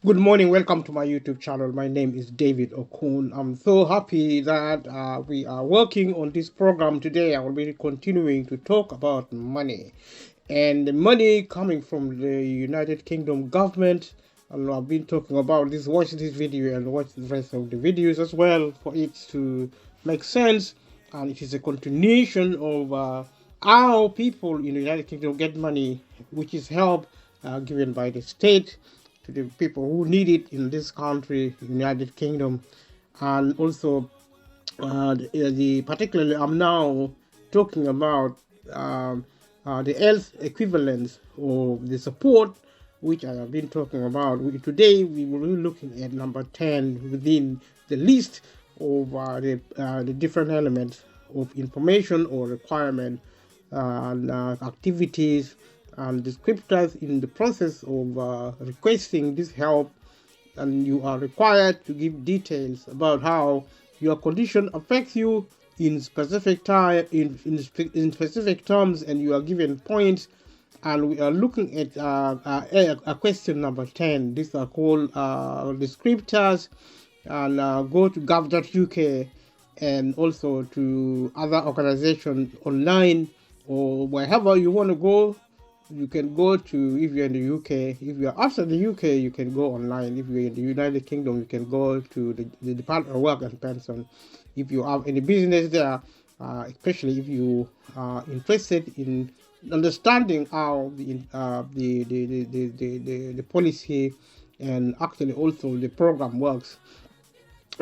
Good morning, welcome to my YouTube channel. My name is David Okun. I'm so happy that we are working on this program today. I will be continuing to talk about money and the money coming from the United Kingdom government. And I've been talking about this. Watch this video and watch the rest of the videos as well for it to make sense. And it is a continuation of how people in the United Kingdom get money, which is help given by the state to the people who need it in this country, United Kingdom. And also particularly I'm now talking about the health equivalence of the support which I have been talking about. Today we will be looking at number 10 within the list of the different elements of information or requirement and activities and descriptors in the process of requesting this help, and you are required to give details about how your condition affects you in specific time in specific terms, and you are given points. And we are looking at a question number 10. These are called descriptors, and go to gov.uk and also to other organizations online or wherever you want to go. You can go to, if you're in the UK, if you're outside the UK, you can go online. If you're in the United Kingdom, you can go to the Department of Work and Pension. If you have any business there, especially if you are interested in understanding how the policy and actually also the program works.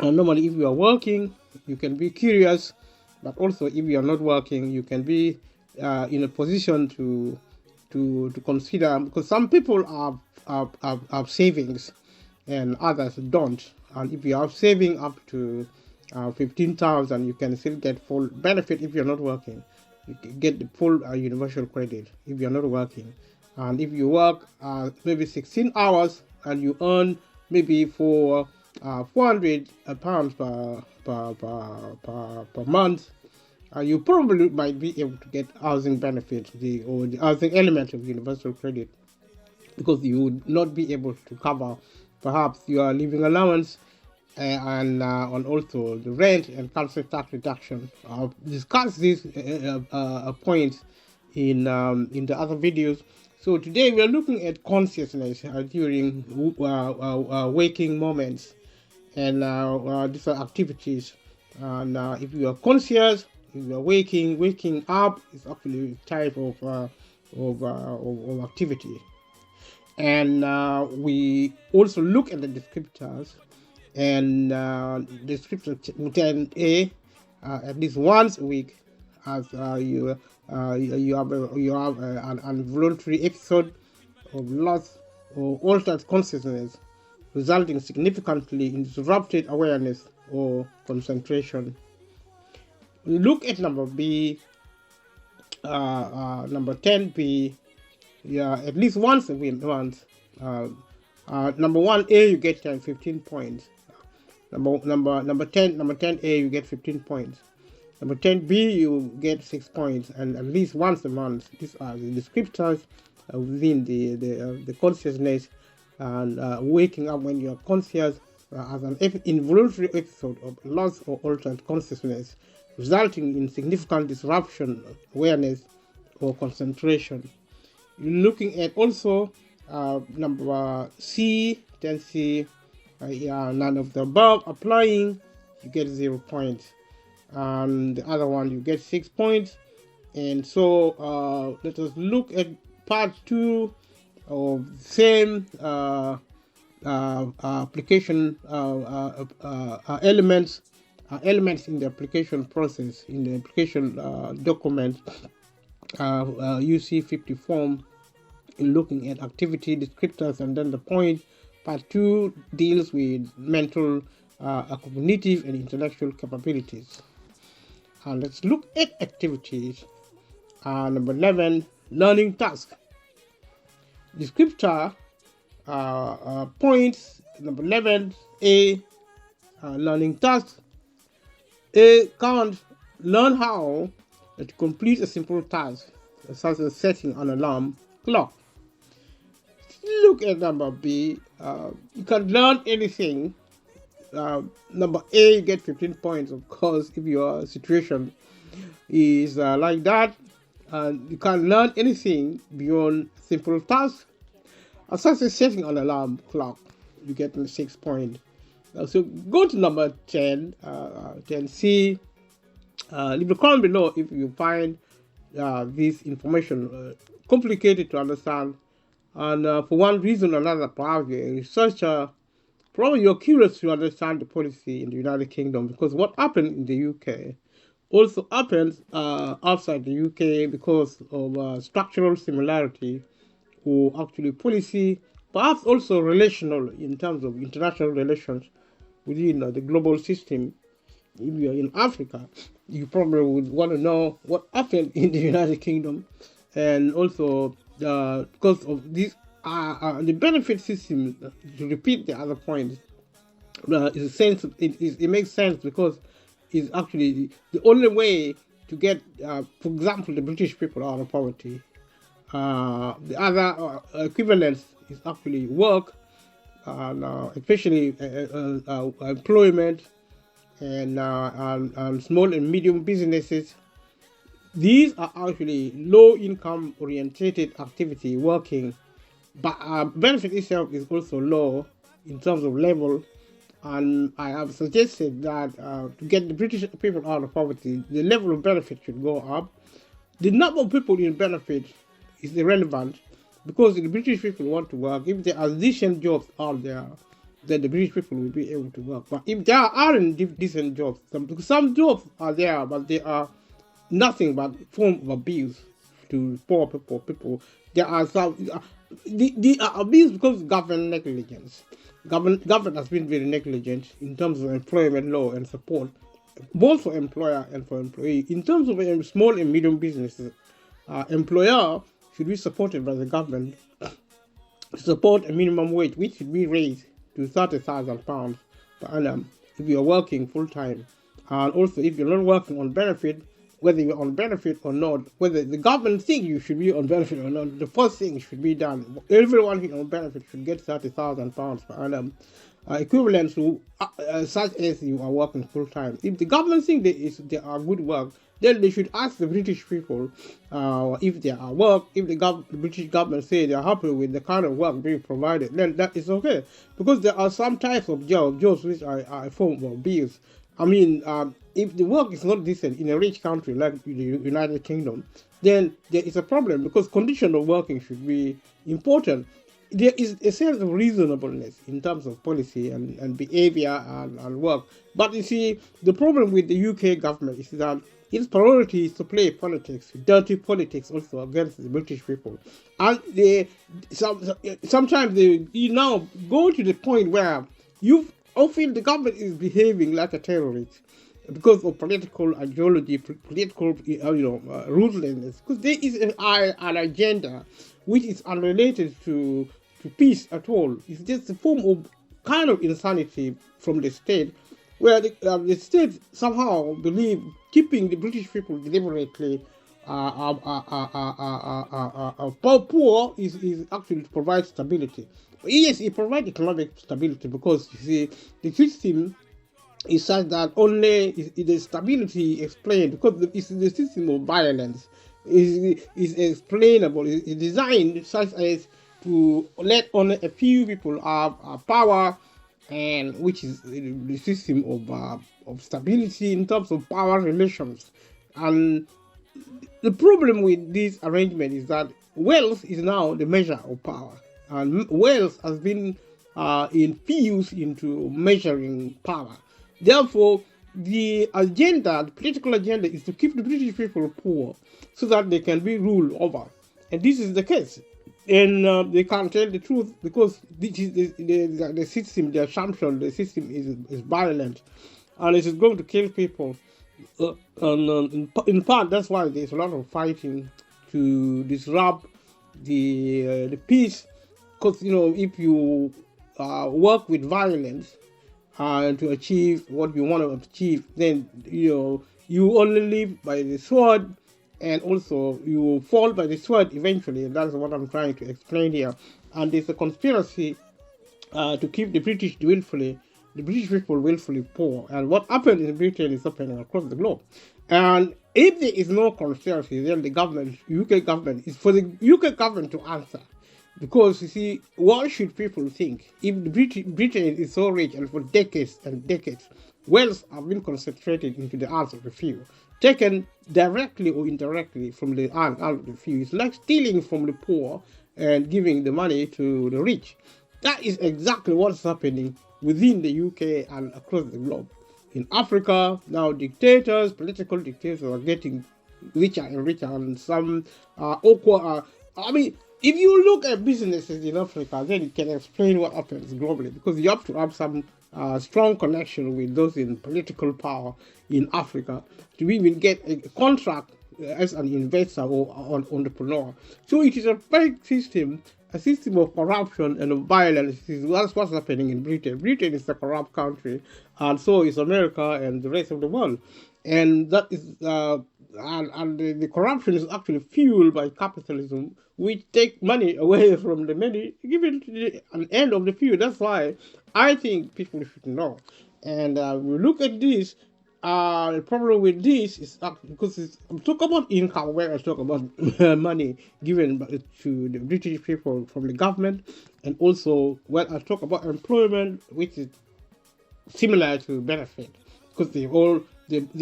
Normally, if you are working, you can be curious, but also if you are not working, you can be in a position to consider, because some people have savings and others don't. And if you have saving up to 15,000, you can still get full benefit. If you're not working, you can get the full universal credit if you're not working. And if you work maybe 16 hours and you earn maybe for 400 pounds per month, you probably might be able to get housing benefit, or the housing element of universal credit, because you would not be able to cover perhaps your living allowance and also the rent and council tax reduction. I'll discuss this points in the other videos. So today we are looking at consciousness during waking moments, and different activities. And if you are conscious, if you are waking up is actually a type of activity. And we also look at the descriptors, and descriptor 10A at least once a week, as you have an involuntary episode of loss or altered consciousness, resulting significantly in disrupted awareness or concentration. Look at number B, number 10B. Yeah, at least once a week. Number 1A, you get 15 points. Number 10A, you get 15 points. Number 10B, you get 6 points, and at least once a month. These are the descriptors within the consciousness, and waking up when you are conscious as an involuntary episode of loss or altered consciousness, resulting in significant disruption of awareness or concentration. You're looking at also number C, 10C, none of the above applying, you get 0 points. And the other one, you get 6 points. And so let us look at part 2 of the same application elements in the application process, in the application document, UC50 form, looking at activity descriptors and then the point. Part 2 deals with mental, cognitive, and intellectual capabilities. Let's look at activities. Number 11, learning task. Descriptor points, number 11, A, learning task. A, can't learn how to complete a simple task, such as setting an alarm clock. Look at number B. You can learn anything. Number A, you get 15 points, of course, if your situation is like that. You can learn anything beyond simple tasks, such as setting an alarm clock. You get 6 points. So go to number 10, 10C. Leave a comment below if you find this information complicated to understand. And for one reason or another, perhaps you're a researcher, probably you're curious to understand the policy in the United Kingdom, because what happened in the UK also happens outside the UK because of structural similarity, or actually policy, perhaps also relational in terms of international relations within the global system. If you're in Africa, you probably would want to know what happened in the United Kingdom, and also because of this, the benefit system. To repeat the other point, it makes sense because it's actually the only way to get, for example, the British people out of poverty. The other equivalence is actually work, especially employment, and small and medium businesses. These are actually low-income orientated activity working, but benefit itself is also low in terms of level. And I have suggested that to get the British people out of poverty, the level of benefit should go up. The number of people in benefit is irrelevant, because if the British people want to work, if there are decent jobs out there, then the British people will be able to work. But if there aren't decent jobs, some jobs are there, but they are nothing but form of abuse to poor people. There are some, they are abused because of government negligence. Government has been very negligent in terms of employment law and support, both for employer and for employee. In terms of small and medium businesses, employer should be supported by the government to support a minimum wage, which should be raised to £30,000 per annum if you are working full time. And also, if you're not working on benefit, whether you're on benefit or not, whether the government thinks you should be on benefit or not, the first thing should be done. Everyone who's on benefit should get £30,000 per annum, equivalent to such as you are working full time. If the government thinks they are good work, then they should ask the British people if there are work. If the British government say they are happy with the kind of work being provided, then that is okay. Because there are some types of jobs which are a form of abuse. I mean, if the work is not decent in a rich country like the United Kingdom, then there is a problem, because condition of working should be important. There is a sense of reasonableness in terms of policy and behavior and work. But you see, the problem with the UK government is that its priority is to play politics, dirty politics also against the British people. And sometimes you now go to the point where you often the government is behaving like a terrorist because of political ideology, political ruthlessness. Because there is an agenda which is unrelated to peace at all. It's just a form of kind of insanity from the state, where the state somehow believe keeping the British people deliberately poor is actually to provide stability. Yes, it provides economic stability because you see the system is such that only the stability explained because it's the system of violence is explainable. It's designed such as to let only a few people have power, and which is the system of stability in terms of power relations. And the problem with this arrangement is that wealth is now the measure of power, and wealth has been infused into measuring power. Therefore, the political agenda, is to keep the British people poor so that they can be ruled over. And this is the case. And they can't tell the truth because this is the system, the assumption, the system is violent and it is going to kill people. In part, that's why there's a lot of fighting to disrupt the peace. Because, if you work with violence, to achieve what you want to achieve, then you only live by the sword, and also you will fall by the sword eventually. And that's what I'm trying to explain here. And there's a conspiracy to keep the British people willfully poor. And what happened in Britain is happening across the globe. And if there is no conspiracy, then the UK government, is for the UK government to answer. Because, you see, what should people think? If Britain is so rich, and for decades and decades, wealth have been concentrated into the hands of the few, taken directly or indirectly from the hands of the few. It's like stealing from the poor and giving the money to the rich. That is exactly what's happening within the UK and across the globe. In Africa, now political dictators are getting richer and richer, and some if you look at businesses in Africa, then you can explain what happens globally, because you have to have some strong connection with those in political power in Africa to even get a contract as an investor or an entrepreneur. So it is a fake system, a system of corruption and of violence. That's what's happening in Britain. Britain is a corrupt country, and so is America and the rest of the world. And that is the corruption is actually fueled by capitalism, which take money away from the many, given to an end of the few. That's why I think people should know. And we look at this. The problem with this is because I'm talking about income, where I talk about money given to the British people from the government, and also when I talk about employment, which is similar to benefit, because they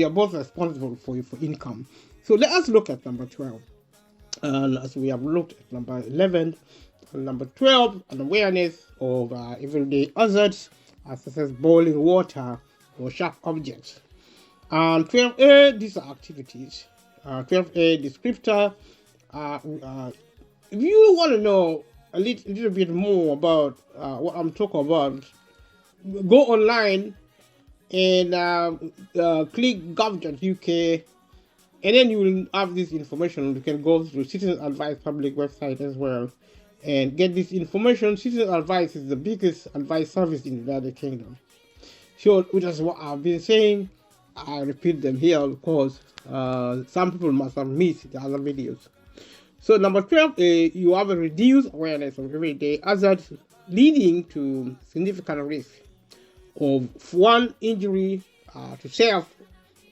are both responsible for income. So let us look at number 12. And as we have looked at number 11 and number 12, an awareness of everyday hazards, such as boiling water or sharp objects. And 12A, these are activities. 12A, descriptor. If you want to know a little bit more about what I'm talking about, go online and click gov.uk, and then you will have this information. You can go through Citizen Advice public website as well and get this information. Citizen Advice is the biggest advice service in the United Kingdom. So, which is what I've been saying. I repeat them here because some people must have missed the other videos. So number 12, you have a reduced awareness of everyday hazards leading to significant risk of one, injury to self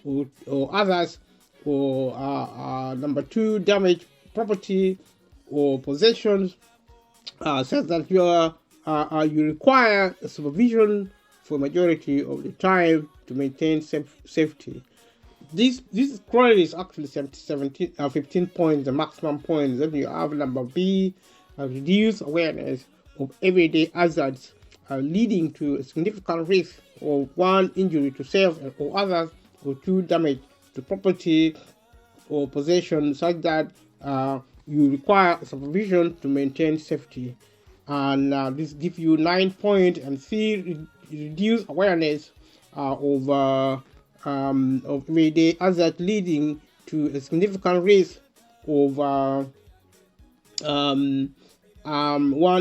or others, or number 2, damage property or possessions, says that you require supervision for majority of the time to maintain safety. This quality is actually 15 points, the maximum points. Then you have number B, reduced awareness of everyday hazards leading to a significant risk of 1, injury to self or others, or 2, damage to property or possession such that you require supervision to maintain safety. And this gives you 9 points, and C, reduce awareness of everyday hazard leading to a significant risk of one,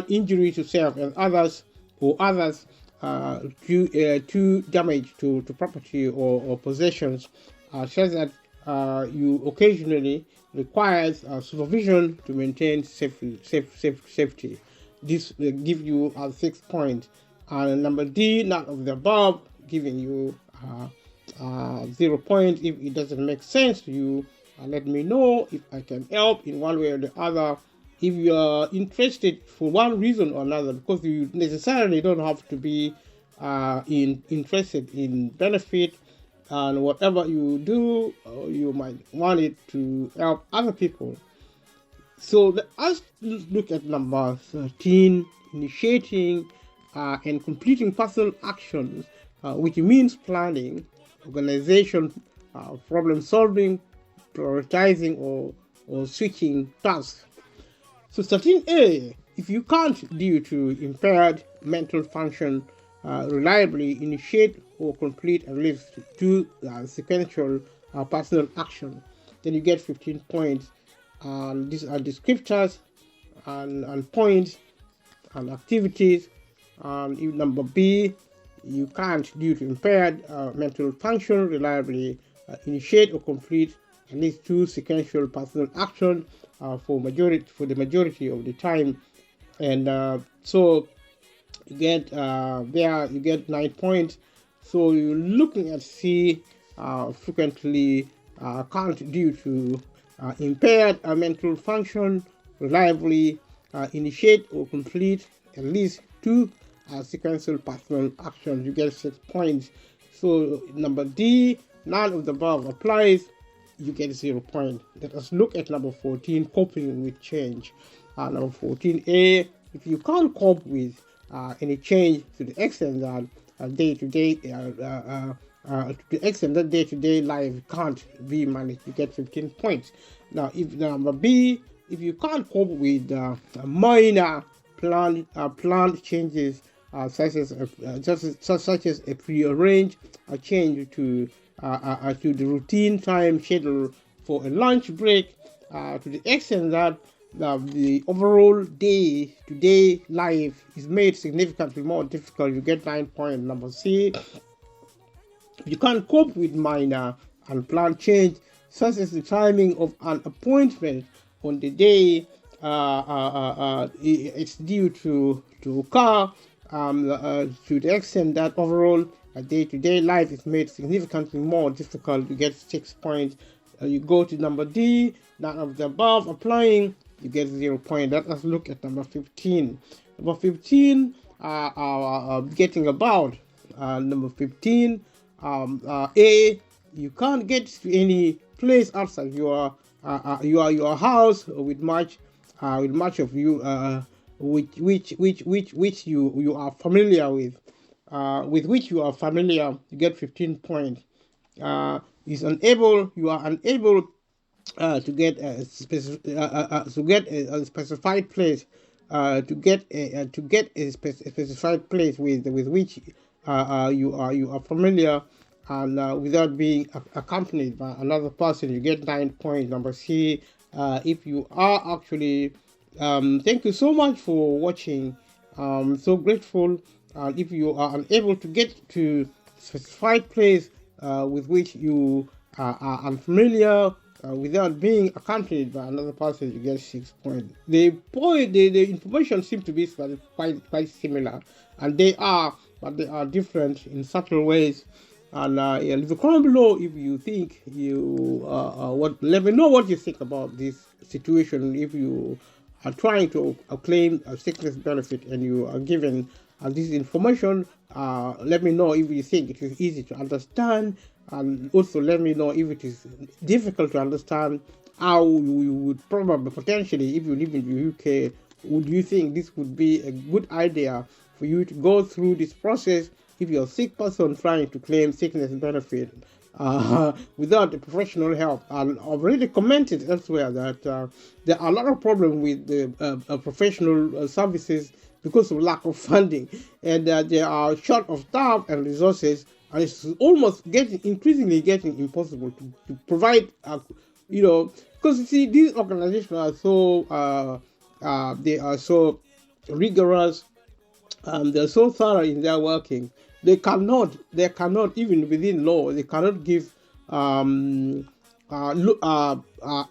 injury to self and others, or others, to damage to property or possessions, such that you occasionally requires supervision to maintain safety. This will give you 6 points. And number D, none of the above, giving you 0 points. If it doesn't make sense to you, let me know if I can help in one way or the other. If you are interested for one reason or another, because you necessarily don't have to be interested in benefit, and whatever you do, you might want it to help other people. So let's look at number 13, initiating and completing personal actions, which means planning, organization, problem solving, prioritizing, or switching tasks. So 13A, if you can't, due to impaired mental function, reliably initiate or complete at least 2 sequential personal action, then you get 15 points. These are descriptors and points and activities. Number B, you can't, due to impaired mental function, reliably initiate or complete at least 2 sequential personal action for the majority of the time. And so you get you get 9 points. So you're looking at C, frequently can't, due to impaired mental function, reliably initiate or complete at least 2 sequential personal actions. You get 6 points. So number D, none of the above applies. You get 0 points. Let us look at number 14, coping with change. Number 14A, if you can't cope with any change to the extent that day-to-day life can't be managed, you get 15 points. Now, if number B, if you can't cope with minor planned changes, such as a prearranged change to the routine time schedule for a lunch break, to the extent that the overall day-to-day life is made significantly more difficult, you get 9 points. Number C, you can't cope with minor unplanned change, such as the timing of an appointment on the day it's due to occur, to the extent that overall day-to-day life is made significantly more difficult, you get 6 points. You go to number D, none of the above applying, you get 0 points. Let us look at number 15. Number 15, getting about. Number 15, A, you can't get to any place outside your house with much of you which you are familiar with. Which you are familiar, you get 15 points. You are unable to get a specified place, to get a specified place with which you are familiar, and without being accompanied by another person, you get 9 points. Number C, if you are actually, thank you so much for watching. So grateful. If you are unable to get to specified place with which you are unfamiliar, without being accompanied by another person, you get 6 points. The information seems to be quite similar, and they are different in subtle ways. And leave a comment below if you think let me know what you think about this situation. If you are trying to claim a sickness benefit and you are given this information, let me know if you think it is easy to understand, and also let me know if it is difficult to understand, how you would probably potentially, if you live in the UK, would you think this would be a good idea for you to go through this process if you're a sick person trying to claim sickness benefit. without the professional help. And I've already commented elsewhere that there are a lot of problems with the professional services because of lack of funding, and they are short of staff and resources, and it's almost increasingly getting impossible to provide, because you see these organizations are so they are so rigorous, they're so thorough in their working. They cannot even within law, they cannot give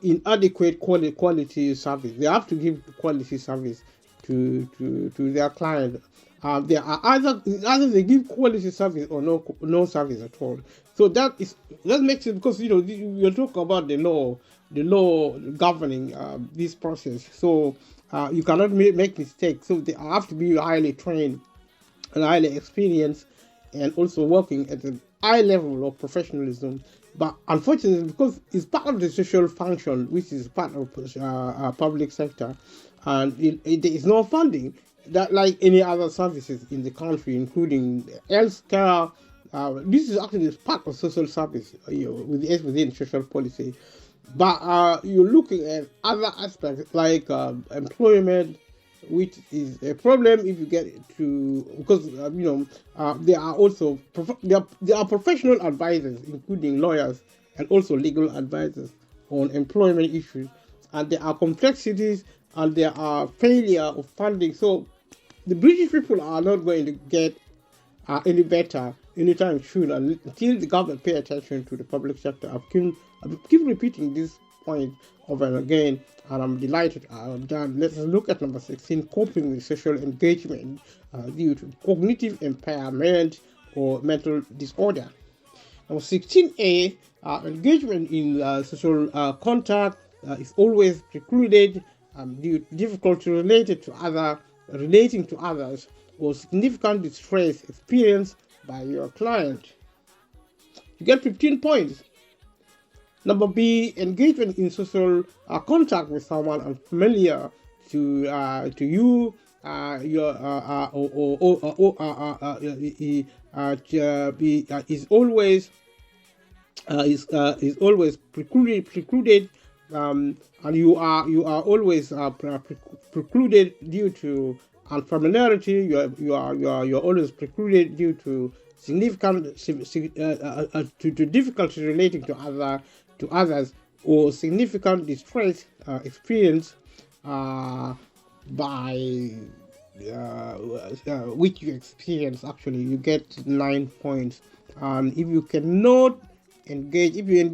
inadequate quality service. They have to give quality service to their client. There are either they give quality service or no service at all. So that makes it, because we're talking about the law governing this process. So you cannot make mistakes. So they have to be highly trained and highly experienced, and also working at a high level of professionalism. But unfortunately, because it's part of the social function, which is part of public sector, and there is no funding that like any other services in the country, including healthcare. This is actually part of social service, within social policy. But you're looking at other aspects like employment, which is a problem if you get to, because there are also there are professional advisors, including lawyers and also legal advisors on employment issues, and there are complexities and there are failure of funding. So the British people are not going to get any better anytime soon until the government pay attention to the public sector. I keep repeating this point over and again, and I'm delighted I'm done. Let's look at number 16, coping with social engagement due to cognitive impairment or mental disorder. Now 16A, engagement in social contact is always precluded due to difficulty relating to others or significant distress experienced by your client. You get 15 points. Number B, engagement in social contact with someone unfamiliar to you, is always precluded, and you are always precluded due to unfamiliarity. You're always precluded due to significant to difficulty relating to others or significant distress experienced by which you experience. Actually, you get 9 points. If you cannot engage, if you're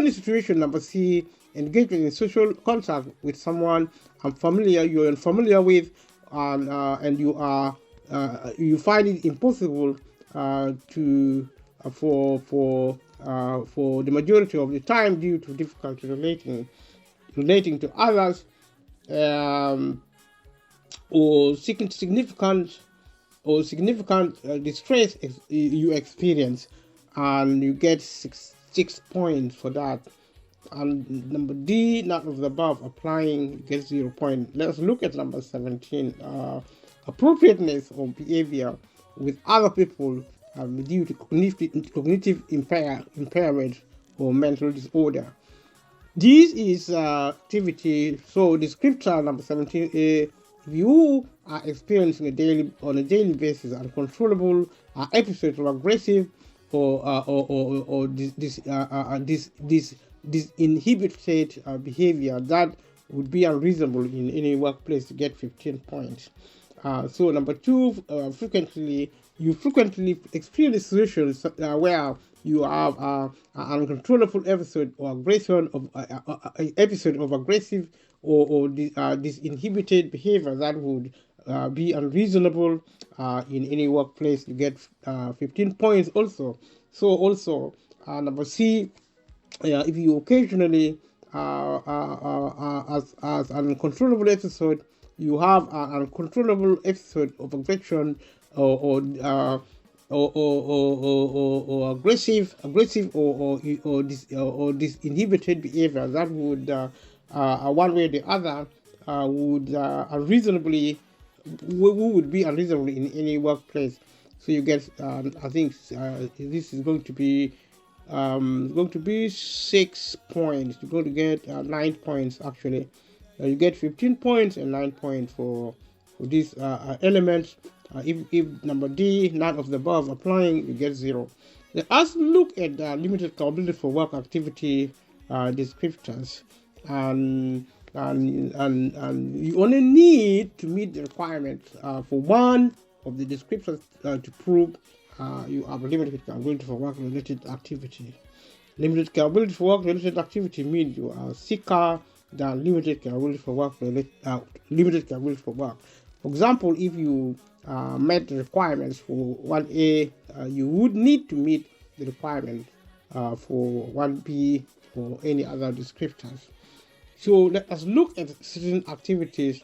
in a situation, number C, engagement in social contact with someone you're unfamiliar with, and you find it impossible for the majority of the time due to difficulty relating to others, or significant distress you experience, and you get six points for that. And number D, none of the above applying, gets 0 point. Let's look at number 17, appropriateness of behavior with other people due to cognitive impairment or mental disorder. This is activity. So the scripture number 17A, if you are experiencing on a daily basis uncontrollable episodes of aggressive or this inhibited behavior, that would be unreasonable in any workplace, to get 15 points. So number 2, you frequently experience situations where you have an uncontrollable episode of aggressive or this inhibited behavior that would be unreasonable in any workplace. You get 15 points also. So also number C, if you occasionally as an uncontrollable episode, you have an uncontrollable episode of aggression or aggressive or this inhibited behavior that would one way or the other would be unreasonable in any workplace. So you get, I think this is going to be 6 points. You're going to get 9 points actually. You get 15 points and 9 points for these elements. If number D, none of the above applying, you get 0. Let us look at limited capability for work activity descriptors, and you only need to meet the requirements for one of the descriptors to prove you have limited capability for work related activity. Limited capability for work related activity means you are sicker than limited capability for work limited capability for work. For example, if you met the requirements for 1A, you would need to meet the requirement for 1B or any other descriptors. So let us look at certain activities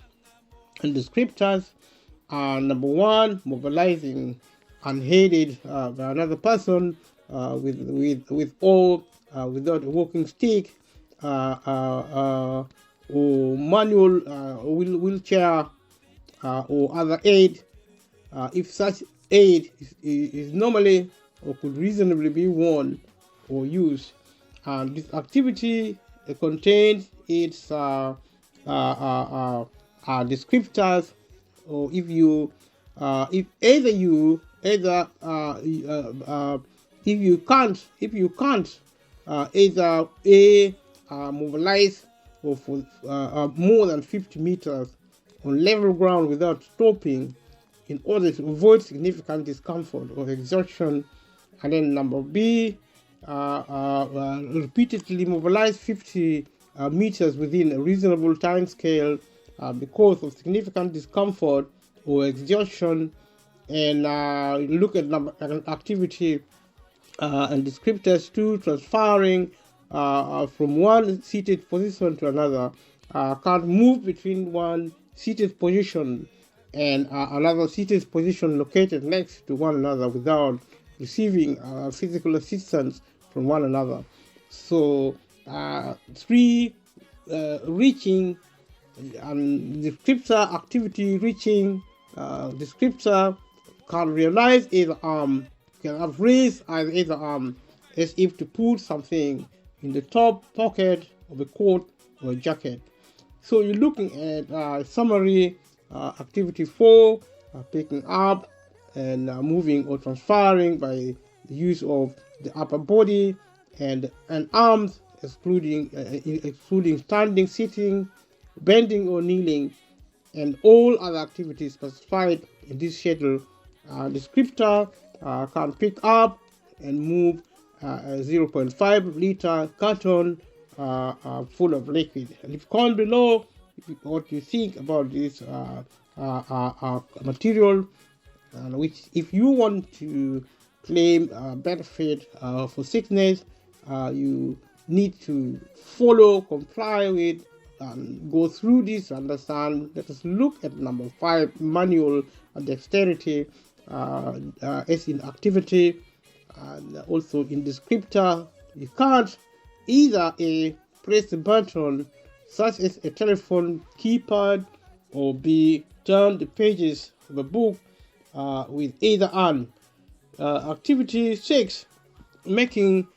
and descriptors. Number 1, mobilizing unheaded by another person without a walking stick, or manual wheelchair or other aid, if such aid is normally or could reasonably be worn or used. And this activity contains its descriptors, or if you if you can't either mobilize or for more than 50 meters on level ground without stopping in order to avoid significant discomfort or exertion. And then number B, repeatedly mobilize 50 meters within a reasonable time scale because of significant discomfort or exertion. And look at activity and descriptors 2, transferring from one seated position to another. Can't move between one seated position and another seated position located next to one another without receiving physical assistance from one another. So 3, reaching, descriptor activity reaching, descriptor can realize either arm, can have raised either arm as if to put something in the top pocket of a coat or a jacket. So you're looking at summary activity 4, picking up and moving or transferring by the use of the upper body and arms, excluding standing, sitting, bending or kneeling, and all other activities specified in this schedule. Descriptor can pick up and move a 0.5 liter carton full of liquid. And if comment below what you think about this material, which if you want to claim benefit for sickness, you need to follow, comply with, and go through this to understand. Let us look at number 5, manual dexterity, as in activity, and also in descriptor. You can't either press a button such as a telephone keypad, or B, turn the pages of a book with either hand. Activity 6, making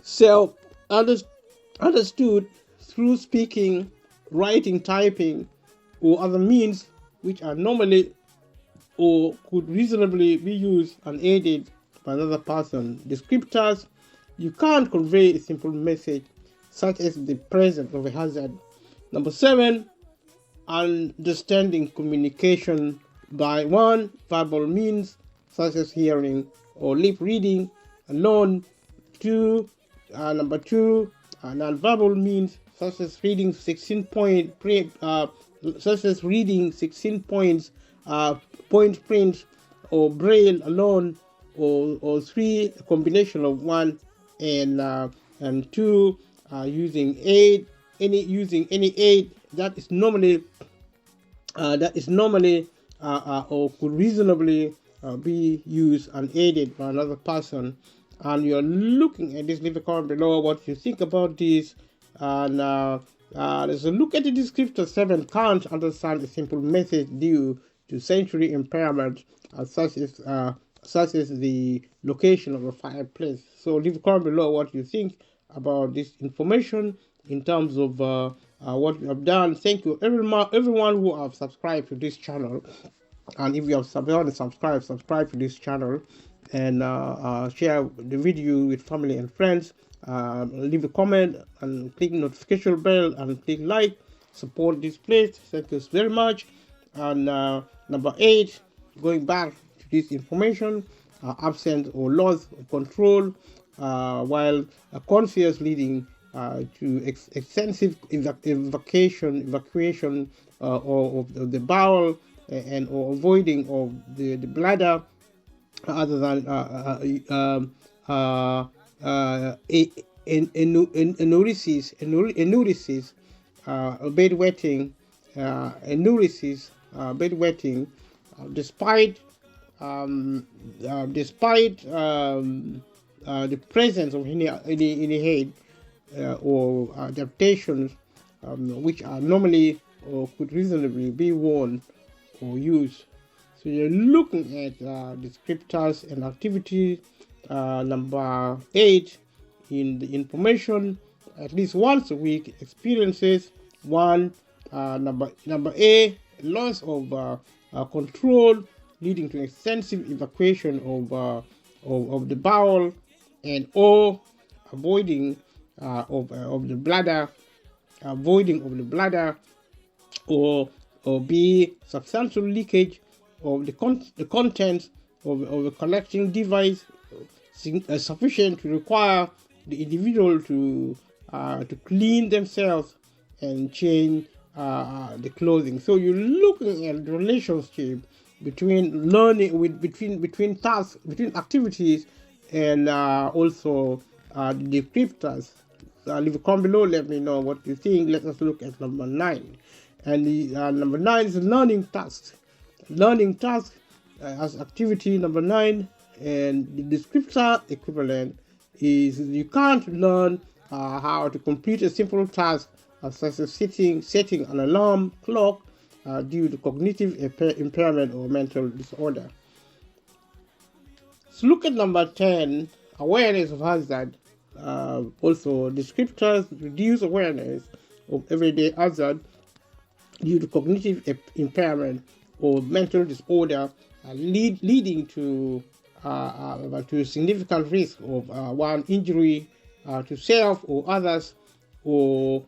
self understood through speaking, writing, typing, or other means which are normally or could reasonably be used unaided by another person. Descriptors: you can't convey a simple message such as the presence of a hazard. Number 7, understanding communication by 1, verbal means such as hearing or lip reading alone. 2, number 2, non-verbal means such as reading 16 points, point print or braille alone, or 3, a combination of 1 and 2, using any aid that is normally or could reasonably be used unaided by another person. And you're looking at this, leave a comment below what you think about this. And let's look at the descriptor 7, can't understand a simple message due to sensory impairment, such as the location of a fireplace. So leave a comment below what you think about this information in terms of what we have done. Thank you everyone who have subscribed to this channel. And if you have subscribe to this channel, and share the video with family and friends. Leave a comment and click notification bell and click like. Support this place. Thank you very much. And number 8, going back to this information, absence or loss of control while conscious, leading to extensive evacuation of the bowel, and or avoiding of the bladder, other than enuresis, bedwetting, enuresis, bedwetting, despite the presence of any head or adaptations which are normally or could reasonably be worn or used. So you're looking at descriptors and activity number 8 in the information. At least once a week experiences. Number A, loss of control leading to extensive evacuation of the bowel, and or avoiding of the bladder, or B, substantial leakage of the contents of a collecting device sufficient to require the individual to clean themselves and change the clothing. So you're looking at the relationship between learning between tasks, between activities, and also the descriptors. Leave a comment below, let me know what you think. Let us look at number 9. And the number 9 is learning tasks. Learning tasks as activity number 9, and the descriptor equivalent is you can't learn how to complete a simple task such as setting an alarm clock due to cognitive impairment or mental disorder. So look at number 10, awareness of hazard. Also, descriptors reduce awareness of everyday hazard due to cognitive impairment or mental disorder, leading to significant risk of one, injury to self or others, or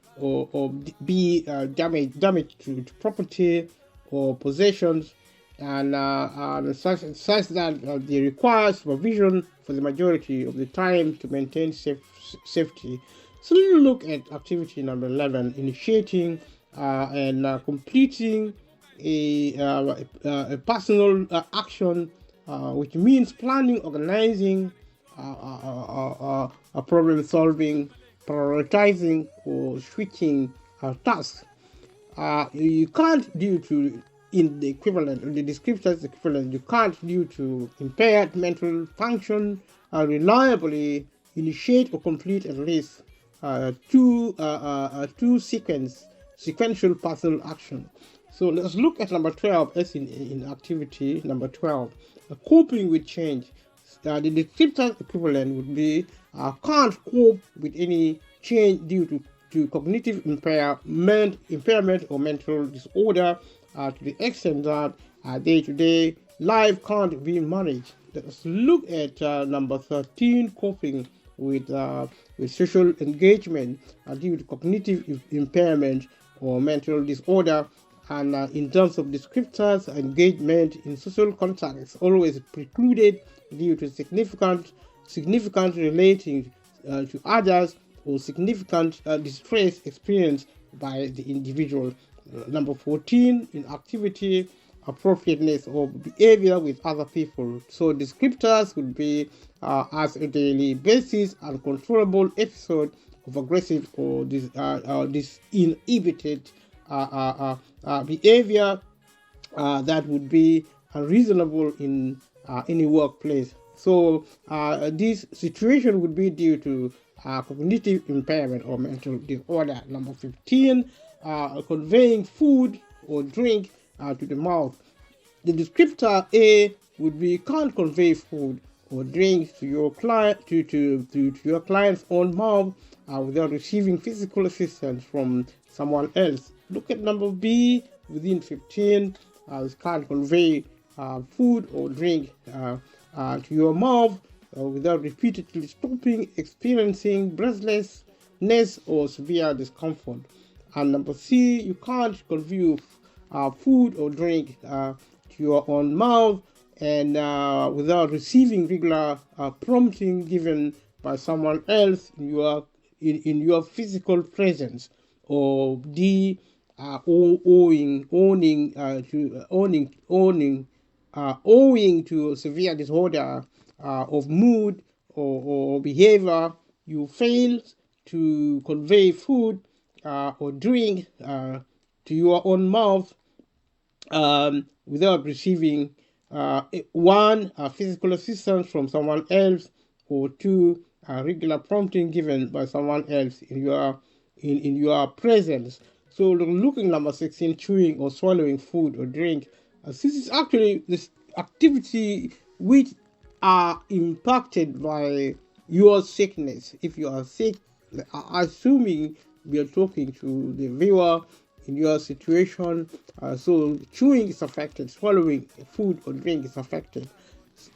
be damage to property or possessions, and such that they require supervision for the majority of the time to maintain safety. So let's look at activity number 11, initiating and completing a personal action, which means planning, organizing, problem solving, prioritizing, or switching tasks. You can't, due to in the equivalent, the descriptors equivalent, you can't, due to impaired mental function, reliably initiate or complete at least two sequential personal action. So let's look at number 12 as in activity number 12, coping with change. The descriptor equivalent would be can't cope with any change due to cognitive impairment or mental disorder, to the extent that day-to-day life can't be managed. Let's look at number 13, coping with social engagement due to cognitive impairment or mental disorder. And in terms of descriptors, engagement in social contact is always precluded due to significant relating to others, or significant distress experienced by the individual. Number 14, in activity, appropriateness of behavior with other people. So descriptors would be as a daily basis, uncontrollable episode of aggressive or disinhibited behavior that would be unreasonable in any workplace. So this situation would be due to cognitive impairment or mental disorder. Number 15, conveying food or drink to the mouth. The descriptor A would be can't convey food or drink to your client to your client's own mouth without receiving physical assistance from someone else. Look at number B within 15. Can't convey food or drink to your mouth without repeatedly stopping, experiencing breathlessness or severe discomfort. And number C, you can't convey food or drink to your own mouth and without receiving regular prompting given by someone else in your physical presence. Or D, owing to severe disorder of mood or behavior, you fail to convey food or drink to your own mouth without receiving one, physical assistance from someone else, or two, regular prompting given by someone else in your presence. So looking number 16, chewing or swallowing food or drink. This is actually this activity which are impacted by your sickness. If you are sick, assuming we are talking to the viewer in your situation, so chewing is affected, swallowing food or drink is affected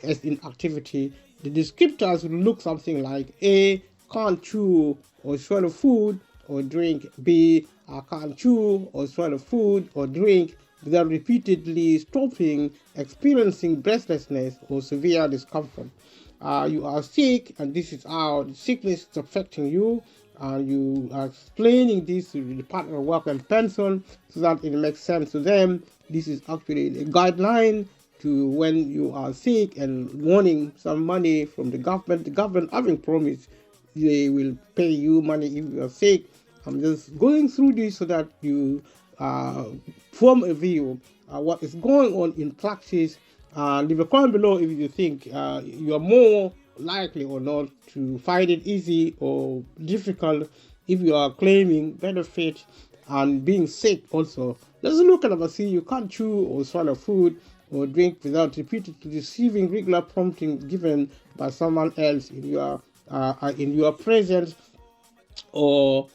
as in activity. The descriptors will look something like A, can't chew or swallow food or drink. B, can't chew or swallow food or drink without repeatedly stopping, experiencing breathlessness or severe discomfort. You are sick, and this is how the sickness is affecting you. You are explaining this to the Department of Work and Pension so that it makes sense to them. This is actually a guideline to when you are sick and wanting some money from the government. The government having promised they will pay you money if you are sick. I'm just going through this so that you form a view what is going on in practice. Leave a comment below if you think you are more likely or not to find it easy or difficult if you are claiming benefit and being sick also. Let's look at number C. You can't chew or swallow food or drink without repeatedly receiving regular prompting given by someone else in your presence. Or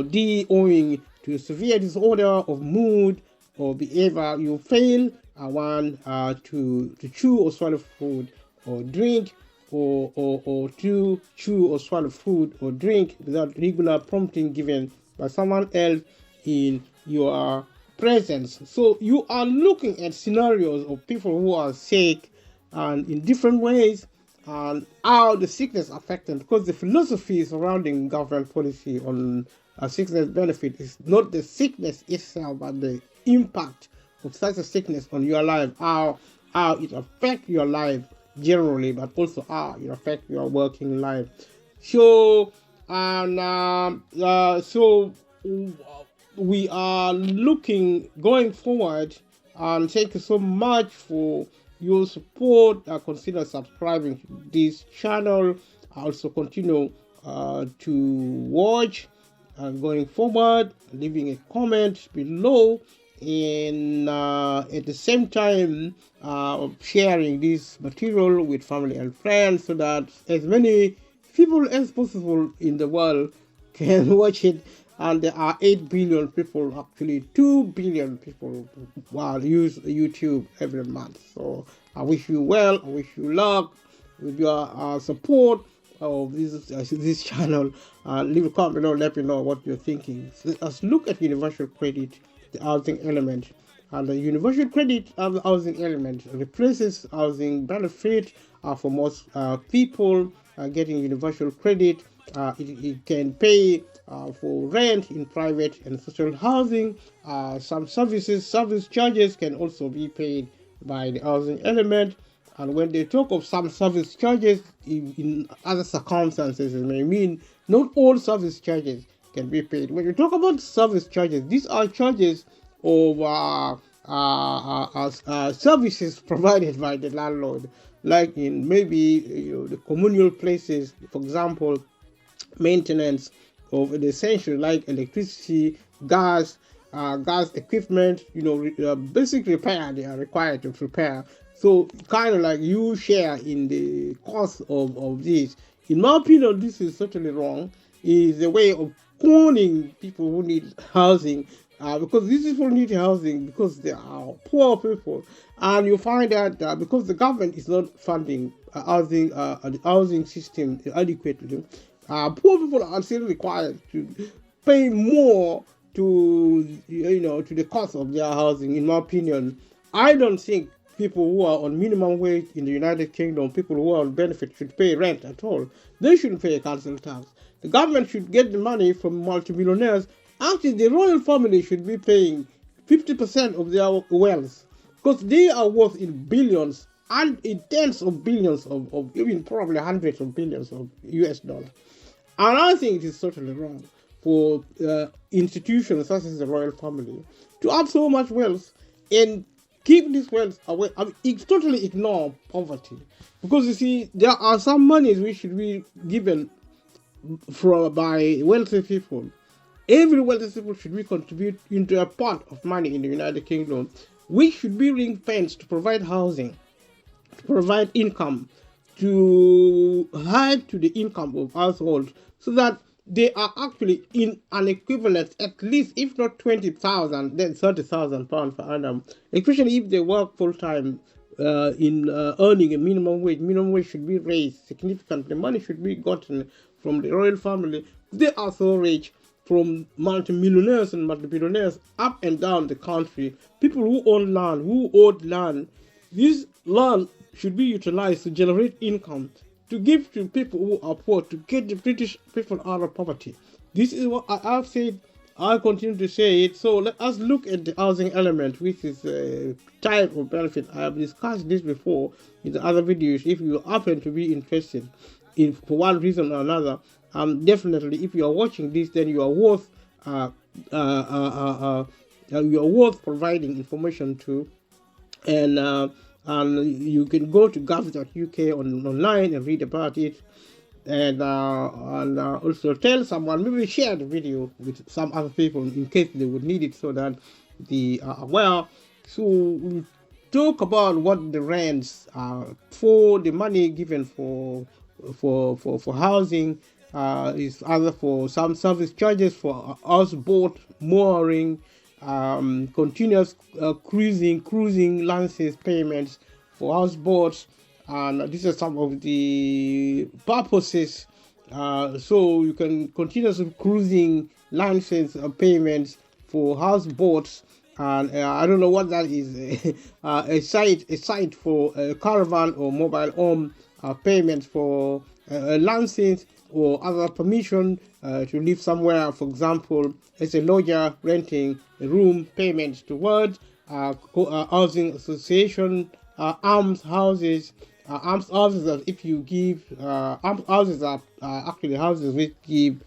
D, owing to severe disorder of mood or behavior, you fail to chew or swallow food or drink, or to chew or swallow food or drink without regular prompting given by someone else in your presence. So you are looking at scenarios of people who are sick and in different ways, and how the sickness affects them, because the philosophy surrounding government policy on sickness benefit is not the sickness itself, but the impact of such a sickness on your life, how it affects your life generally, but also how it affects your working life. So we are looking going forward, and thank you so much for your support. Consider subscribing to this channel. Also continue to watch going forward, leaving a comment below, and at the same time sharing this material with family and friends so that as many people as possible in the world can watch it. And there are 8 billion people, actually 2 billion people use YouTube every month. So I wish you well, I wish you luck with your support of this channel. Leave a comment below, let me know what you're thinking. So let's look at universal credit, the housing element. And the universal credit of the housing element replaces housing benefit for most people getting universal credit. It can pay for rent in private and social housing. Some service charges can also be paid by the housing element. And when they talk of some service charges, in other circumstances, it may mean not all service charges can be paid. When you talk about service charges, these are charges of services provided by the landlord, like in maybe the communal places, for example, maintenance of the essential like electricity, gas, gas equipment, basic repair they are required to prepare. So kind of like you share in the cost of this. In my opinion, this is certainly wrong. Is a way of cloning people who need housing, because these people need housing because they are poor people, and you find that because the government is not funding the housing system adequately, poor people are still required to pay more to the cost of their housing. In my opinion, I don't think people who are on minimum wage in the United Kingdom, people who are on benefit, should pay rent at all. They shouldn't pay a council tax. The government should get the money from multimillionaires. Actually, the royal family should be paying 50% of their wealth, because they are worth in billions and in tens of billions of even probably hundreds of billions of US dollars. And I think it is totally wrong for institutions such as the royal family to have so much wealth and keep this wealth away. I mean, it totally ignore poverty, because you see there are some monies which should be given by wealthy people. Every wealthy people should be contribute into a pot of money in the United Kingdom, which should be ring fenced to provide housing, to provide income, to add to the income of households, so that they are actually in an equivalent, at least if not 20,000, then 30,000 pounds per annum, especially if they work full time in earning a minimum wage. Minimum wage should be raised significantly. Money should be gotten from the royal family. They are so rich, from multimillionaires and multi-billionaires up and down the country. People who own land, who owed land, this land should be utilized to generate income, to give to people who are poor, to get the British people out of poverty. This is what I've said. I continue to say it. So let us look at the housing element, which is a type of benefit. I have discussed this before in the other videos. If you happen to be interested in for one reason or another, definitely, if you are watching this, then you are worth providing information to, and you can go to gov.uk online and read about it, and also tell someone, maybe share the video with some other people in case they would need it, so that they are aware. So we talk about what the rents for the money given for housing is either for some service charges for houseboat mooring, continuous cruising license payments for houseboats, and these are some of the purposes. So you can continuous cruising license payments for houseboats, and I don't know what that is. A site for caravan or mobile home payments for license or other permission to live somewhere. For example, as a lodger renting a room, payments towards housing association, arms houses. Arms houses that if you give arms houses are actually houses which give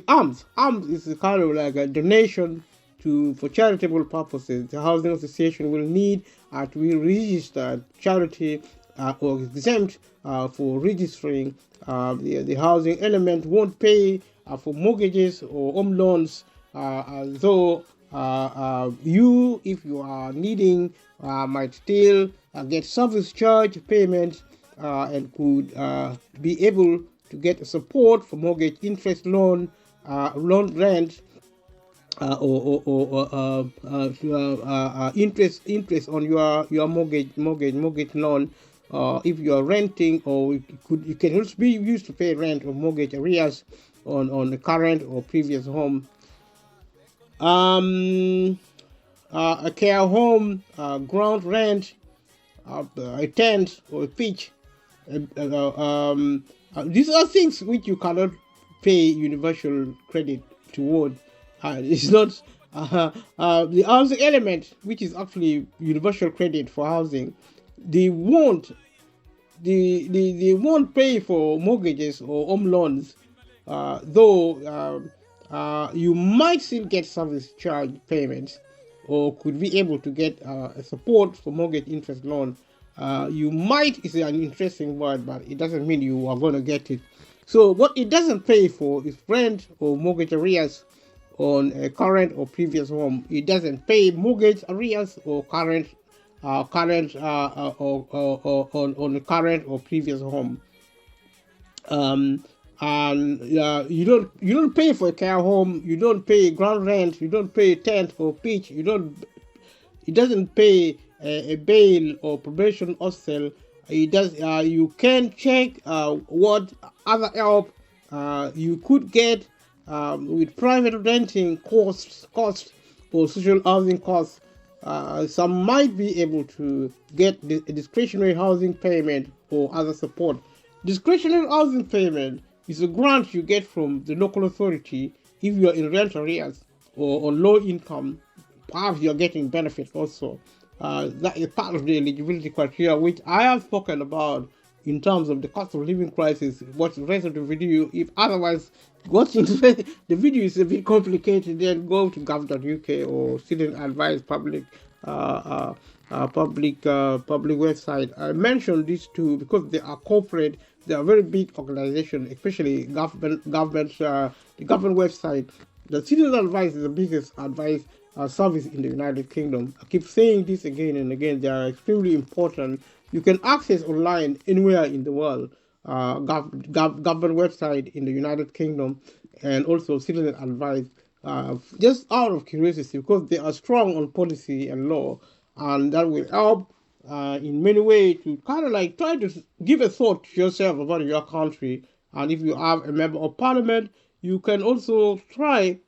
alms. Alms is kind of like a donation for charitable purposes. The housing association will need to be registered charity or exempt for registering. The housing element won't pay for mortgages or home loans, though you, if you are needing, might still get service charge payments and could be able to get support for mortgage interest loan, loan rent, or interest on your mortgage loan. If you are renting, or you can also be used to pay rent or mortgage arrears on the current or previous home. A care home, ground rent, a tent or a pitch. These are things which you cannot pay universal credit toward. It's not the housing element, which is actually universal credit for housing. They won't pay for mortgages or home loans, though you might still get service charge payments, or could be able to get support for mortgage interest loan. You might is an interesting word, but it doesn't mean you are going to get it. So what it doesn't pay for is rent or mortgage arrears on a current or previous home. It doesn't pay mortgage arrears or on the current or previous home. And you don't pay for a care home, you don't pay ground rent, you don't pay tent or pitch, it doesn't pay a bail or probation hostel. It does. You can check what other help you could get with private renting costs or social housing costs. Some might be able to get a discretionary housing payment or other support. Discretionary housing payment is a grant you get from the local authority if you are in rent arrears or on low income. Perhaps you're getting benefit also. That is part of the eligibility criteria, which I have spoken about in terms of the cost of living crisis. Watch the rest of the video. If otherwise watching the video is a bit complicated, then go to gov.uk or Student Advice public website. I mentioned these two because they are corporate. They are very big organizations, especially the government website. The Student Advice is the biggest advice service in the United Kingdom. I keep saying this again and again. They are extremely important. You can access online anywhere in the world. Government website in the United Kingdom, and also Citizen Advice. Just out of curiosity, because they are strong on policy and law, and that will help in many ways to kind of like try to give a thought to yourself about your country. And if you have a member of parliament, you can also try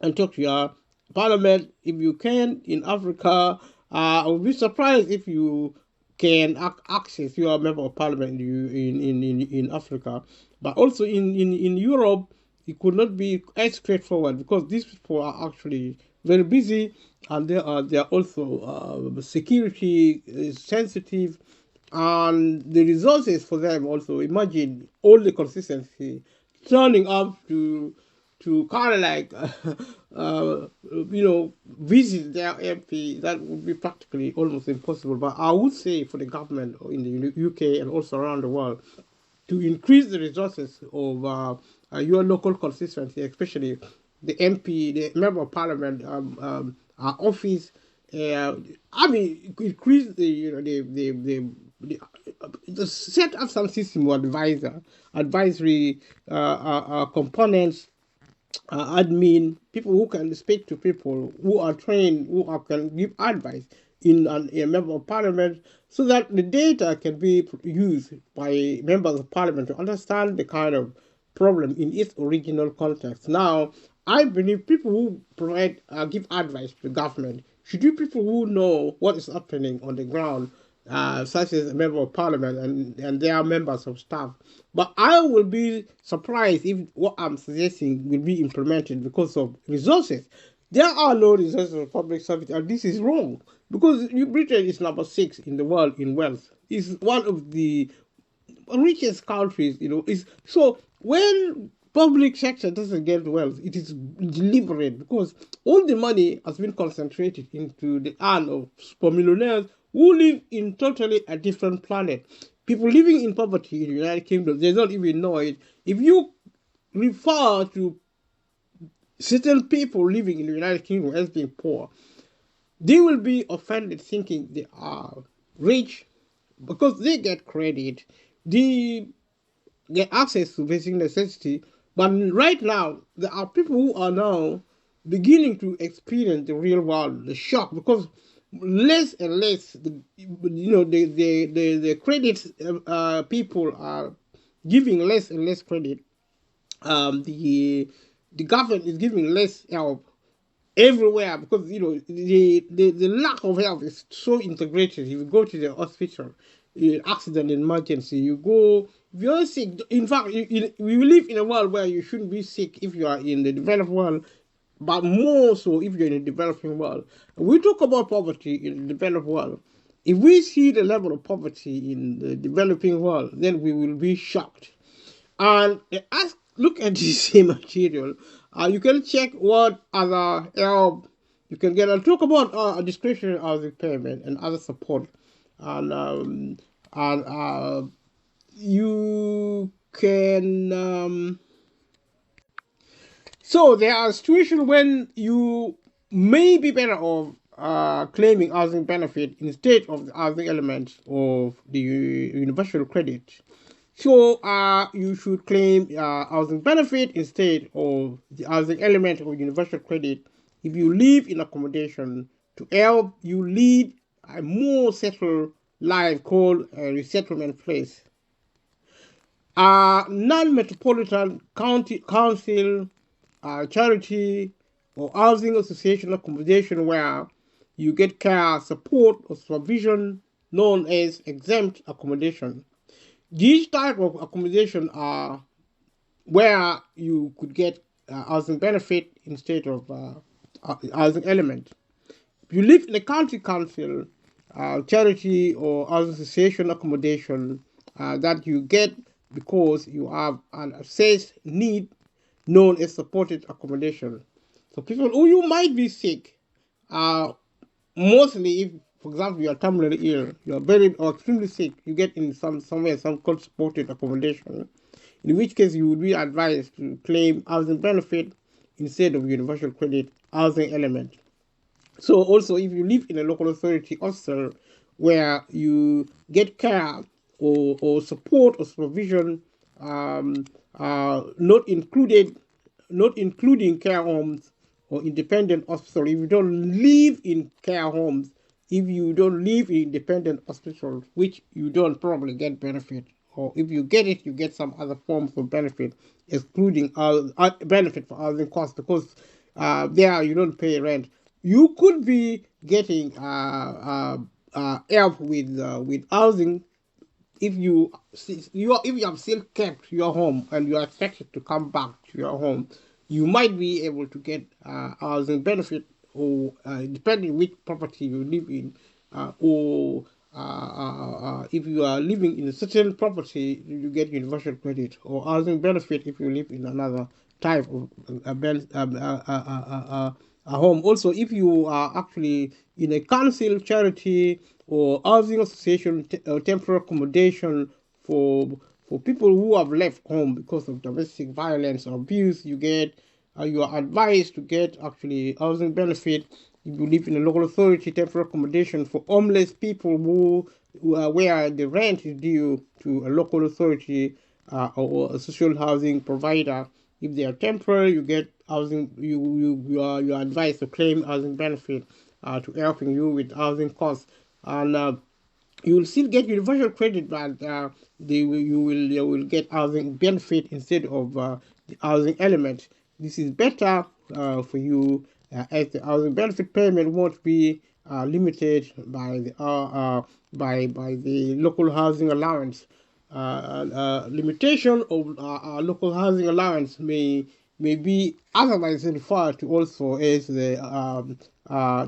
and talk to your parliament if you can in Africa. I would be surprised if you can access your member of parliament in Africa, but also in Europe. It could not be as straightforward because these people are actually very busy, and they are also security sensitive, and the resources for them also. Imagine all the consistency turning up to kind of like visit their MP. That would be practically almost impossible. But I would say for the government in the UK and also around the world to increase the resources of your local constituency, especially the MP, the member of parliament office. Increase the set up some system of advisory components, admin, people who can speak to people who are trained, can give advice in a member of parliament, so that the data can be used by members of parliament to understand the kind of problem in its original context. Now, I believe people who provide give advice to the government should be people who know what is happening on the ground, such as a member of parliament and they are members of staff. But I will be surprised if what I'm suggesting will be implemented because of resources. There are no resources for public service, and this is wrong because Britain is number 6 in the world in wealth. It's one of the richest countries, Is so when public sector doesn't get wealth, it is deliberate because all the money has been concentrated into the hand of super millionaires who live in totally a different planet. People living in poverty in the United Kingdom, they don't even know it. If you refer to certain people living in the United Kingdom as being poor, they will be offended thinking they are rich because they get credit, they get access to basic necessity. But right now, there are people who are now beginning to experience the real world, the shock, because less and less, the credit people are giving less and less credit. The government is giving less help everywhere because the lack of help is so integrated. If you go to the hospital, accident, emergency, you go. If you're sick, in fact, we live in a world where you shouldn't be sick if you are in the developed world, but more so if you're in the developing world. We talk about poverty in the developed world. If we see the level of poverty in the developing world, then we will be shocked. And look at this same material. You can check what other help you can get. I'll talk about discretionary housing payment and other support, and you can So there are situations when you may be better off claiming housing benefit instead of the housing element of the universal credit. So you should claim housing benefit instead of the housing element of universal credit if you live in accommodation to help you lead a more settled life called a resettlement place. Non-metropolitan county council, charity, or housing association accommodation where you get care, support, or supervision known as exempt accommodation. These type of accommodation are where you could get housing benefit instead of housing element. If you live in a county council, charity, or association accommodation that you get because you have an assessed need known as supported accommodation. So people who you might be sick, mostly if, for example, you are terminally ill, you are very or extremely sick, you get in some called supported accommodation. In which case, you would be advised to claim housing benefit instead of universal credit housing element. So also, if you live in a local authority hostel where you get care or support or supervision, not included, not including care homes or independent hospital. If you don't live in care homes, if you don't live in independent hospitals, which you don't probably get benefit, or if you get it, you get some other forms of benefit, excluding benefit for housing costs, because there you don't pay rent. You could be getting help with housing if you have still kept your home and you are expected to come back to your home. You might be able to get housing benefit, or depending which property you live in, or if you are living in a certain property, you get universal credit or housing benefit if you live in another type of a home. Also, if you are actually in a council, charity, or housing association, temporary accommodation for people who have left home because of domestic violence or abuse, you are advised to get actually housing benefit if you live in a local authority temporary accommodation for homeless people where the rent is due to a local authority or a social housing provider. If they are temporary, you get housing. You are advised to claim housing benefit to helping you with housing costs, and you will still get universal credit, but you will get housing benefit instead of the housing element. This is better for you, as the housing benefit payment won't be limited by the local housing allowance. Limitation of local housing allowance may be otherwise referred to also as the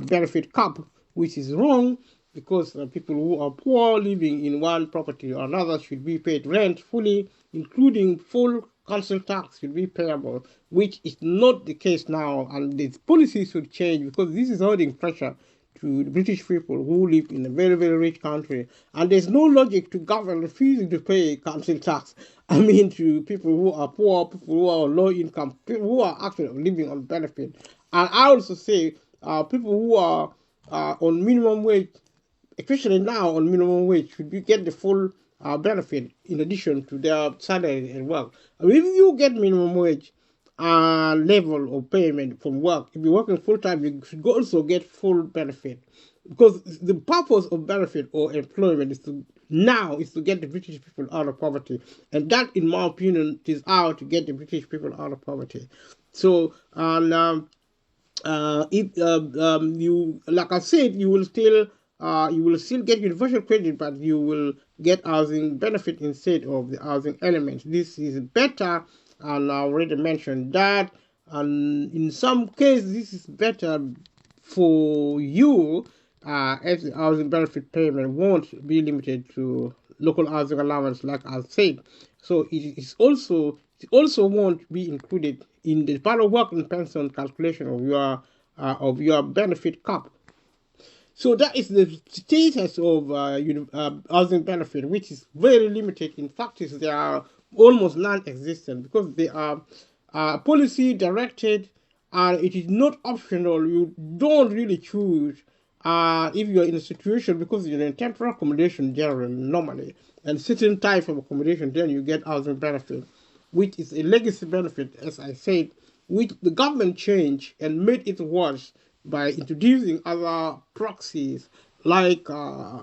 benefit cap, which is wrong, because people who are poor living in one property or another should be paid rent fully, including full council tax should be payable, which is not the case now, and this policy should change because this is holding pressure to the British people who live in a very, very rich country. And there's no logic to government refusing to pay council tax. I mean, to people who are poor, people who are low income, people who are actually living on benefit. And I also say people who are on minimum wage, especially now on minimum wage, should be get the full benefit in addition to their salary and work. I mean, if you get minimum wage level of payment from work, if you're working full time, you should also get full benefit, because the purpose of benefit or employment is to get the British people out of poverty, and that, in my opinion, is how to get the British people out of poverty. So, and if you, like I said, you will still get universal credit, but you will get housing benefit instead of the housing element. This is better, and I already mentioned that. And in some cases, this is better for you, as the housing benefit payment won't be limited to local housing allowance, like I said. So it also won't be included in the part of work and pension calculation of your benefit cap. So that is the status of housing benefit, which is very limited. In fact, they are almost non-existent because they are policy directed, and it is not optional. You don't really choose if you're in a situation, because you're in temporary accommodation generally, normally, and certain type of accommodation, then you get housing benefit, which is a legacy benefit, as I said, which the government changed and made it worse by introducing other proxies like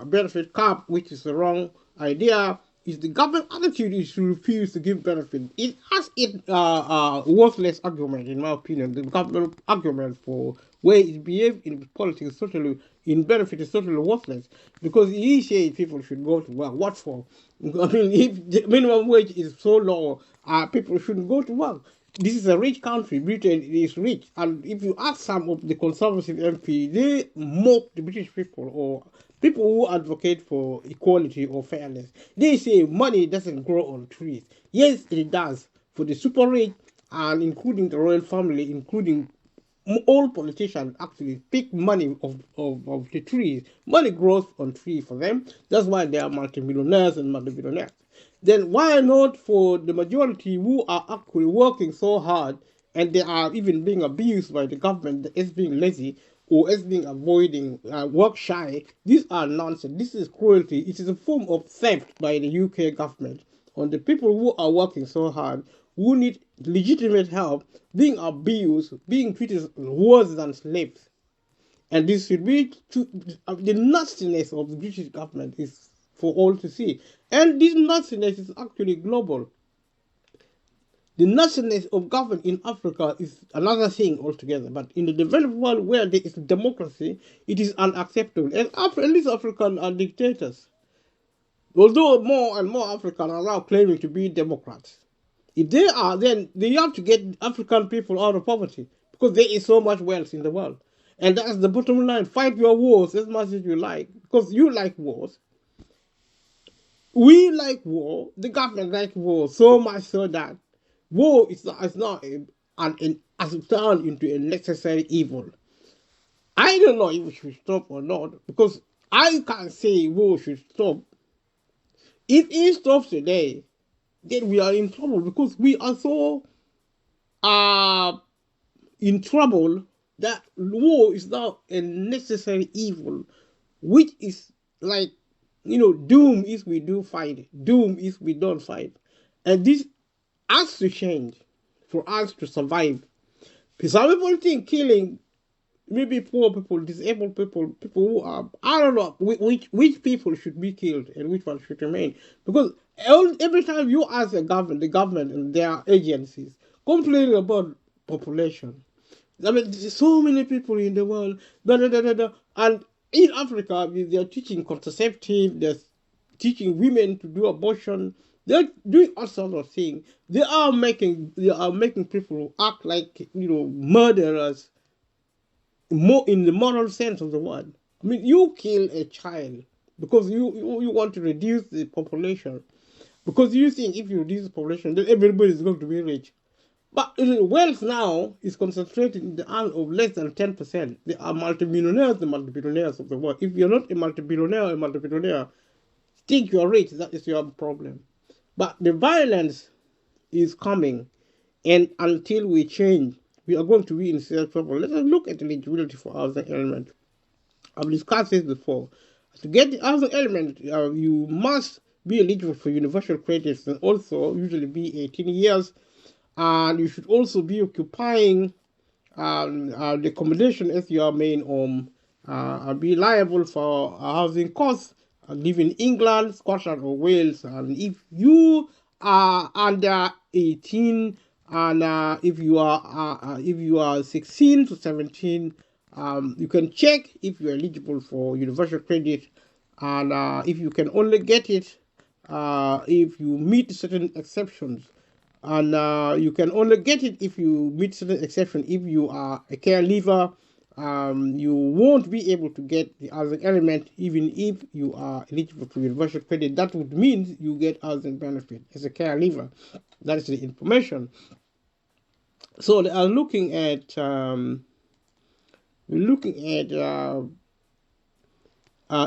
benefit cap, which is the wrong idea. Is the government attitude is to refuse to give benefit. It has it worthless argument, in my opinion. The government argument for where it behaves in politics is totally, in benefit, is totally worthless, because he says people should go to work. What for? I mean, if the minimum wage is so low, people shouldn't go to work. This is a rich country. Britain is rich, and if you ask some of the conservative MP, they mock the British people or people who advocate for equality or fairness. They say money doesn't grow on trees. Yes, it does for the super rich, and including the royal family, including all politicians actually pick money of the trees. Money grows on trees for them. That's why they are multimillionaires and multimillionaires. Then why not for the majority who are actually working so hard and they are even being abused by the government as being lazy or as being avoiding work shy? These are nonsense. This is cruelty. It is a form of theft by the UK government on the people who are working so hard, who need legitimate help, being abused, being treated worse than slaves. And this should be the nastiness of the British government is for all to see. And this nastiness is actually global. The nastiness of government in Africa is another thing altogether. But in the developed world where there is democracy, it is unacceptable. And at least Africans are dictators. Although more and more Africans are now claiming to be democrats. If they are, then they have to get African people out of poverty, because there is so much wealth in the world. And that's the bottom line. Fight your wars as much as you like, because you like wars. We like war. The government likes war so much so that war is not has turned into a necessary evil. I don't know if it should stop or not, because I can't say war should stop. If it stops today, then we are in trouble, because we are so in trouble that war is now a necessary evil, which is like, doom if we do fight, doom if we don't fight. And this has to change for us to survive. Some people think killing maybe poor people, disabled people, people who are, I don't know, which people should be killed and which one should remain. Because every time you ask the government and their agencies complaining about population, I mean, there's so many people in the world, and in Africa, they are teaching contraceptive, they're teaching women to do abortion, they're doing all sorts of things. They are making people act like murderers, more in the moral sense of the word. I mean, you kill a child because you want to reduce the population, because you think if you reduce the population, then everybody is going to be rich. But wealth now is concentrated in the hands of less than 10%. They are multimillionaires, the multimillionaires of the world. If you're not a multimillionaire, think you're rich, that is your problem. But the violence is coming, and until we change, we are going to be in serious trouble. Let us look at the eligibility for housing element. I've discussed this before. To get the housing element, you must be eligible for universal credits and also usually be 18 years. And you should also be occupying the accommodation as your main home, be liable for housing costs, live in England, Scotland, or Wales. And if you are under 18, and if you are 16 to 17, you can check if you're eligible for universal credit, and if you can only get it if you meet certain exceptions. And you can only get it if you meet certain exceptions. If you are a caregiver, you won't be able to get the housing element even if you are eligible for universal credit. That would mean you get housing benefit as a caregiver. That is the information. So they are looking at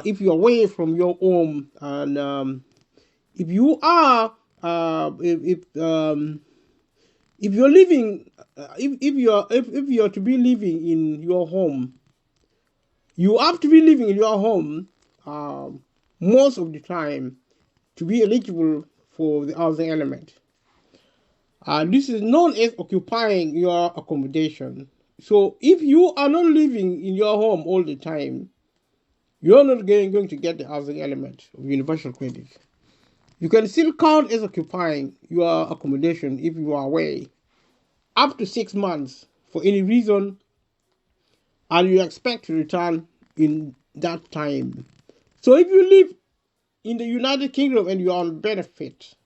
if you're away from your home, and if you are If you're living, if you're to be living in your home, you have to be living in your home most of the time to be eligible for the housing element. This is known as occupying your accommodation. So if you are not living in your home all the time, you're not going to get the housing element of universal credit. You can still count as occupying your accommodation if you are away up to 6 months for any reason and you expect to return in that time. So if you live in the United Kingdom and you are on benefit,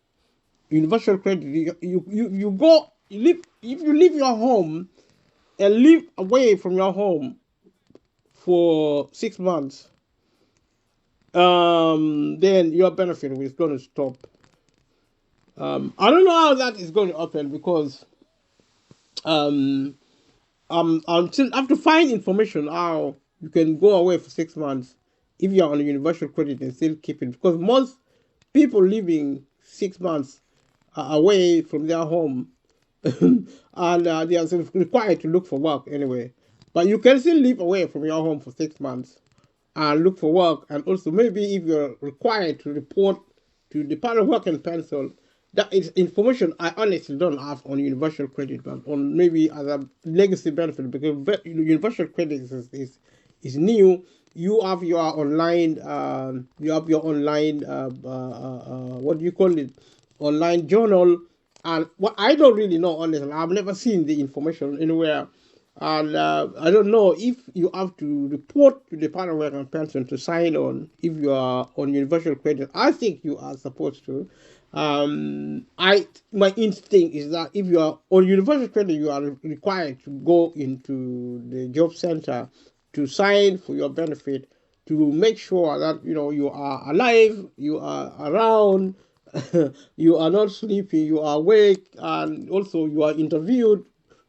universal credit, you go, if you leave your home and live away from your home for 6 months, then your benefit is going to stop. I don't know how that is going to happen because I'm still have to find information how you can go away for 6 months if you're on a universal credit and still keep it, because most people living 6 months away from their home and they are required to look for work anyway. But you can still live away from your home for 6 months and look for work, and also maybe if you're required to report to the Department of Work and Pension. That is information I honestly don't have on universal credit, but on maybe as a legacy benefit, because universal credit is new. You have your online what do you call it, online journal, and what I don't really know honestly. I've never seen the information anywhere, and I don't know if you have to report to the Department of Work and Pension to sign on if you are on universal credit. I think you are supposed to. My instinct is that if you are on universal credit, you are required to go into the job center to sign for your benefit, to make sure that you are alive, you are around, you are not sleeping, you are awake, and also you are interviewed.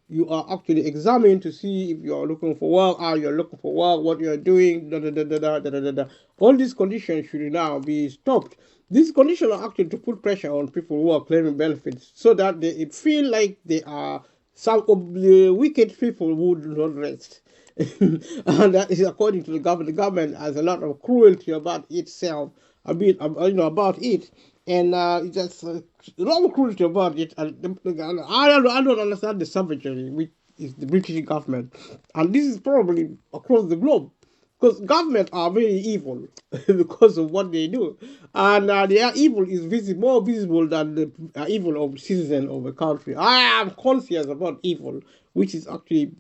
You are actually examined to see if you are looking for work, how you're looking for work, what you're doing, da da da da da da da da. All these conditions should now be stopped. These conditions are actually to put pressure on people who are claiming benefits so that they feel like they are some of the wicked people who do not rest. And that is according to the government. The government has a lot of cruelty about itself, about it, and just a lot of cruelty about it. And I don't understand the savagery which is the British government, and this is probably across the globe, because governments are very evil because of what they do, and their evil is more visible than the evil of citizens of a country. I am conscious about evil, which is actually,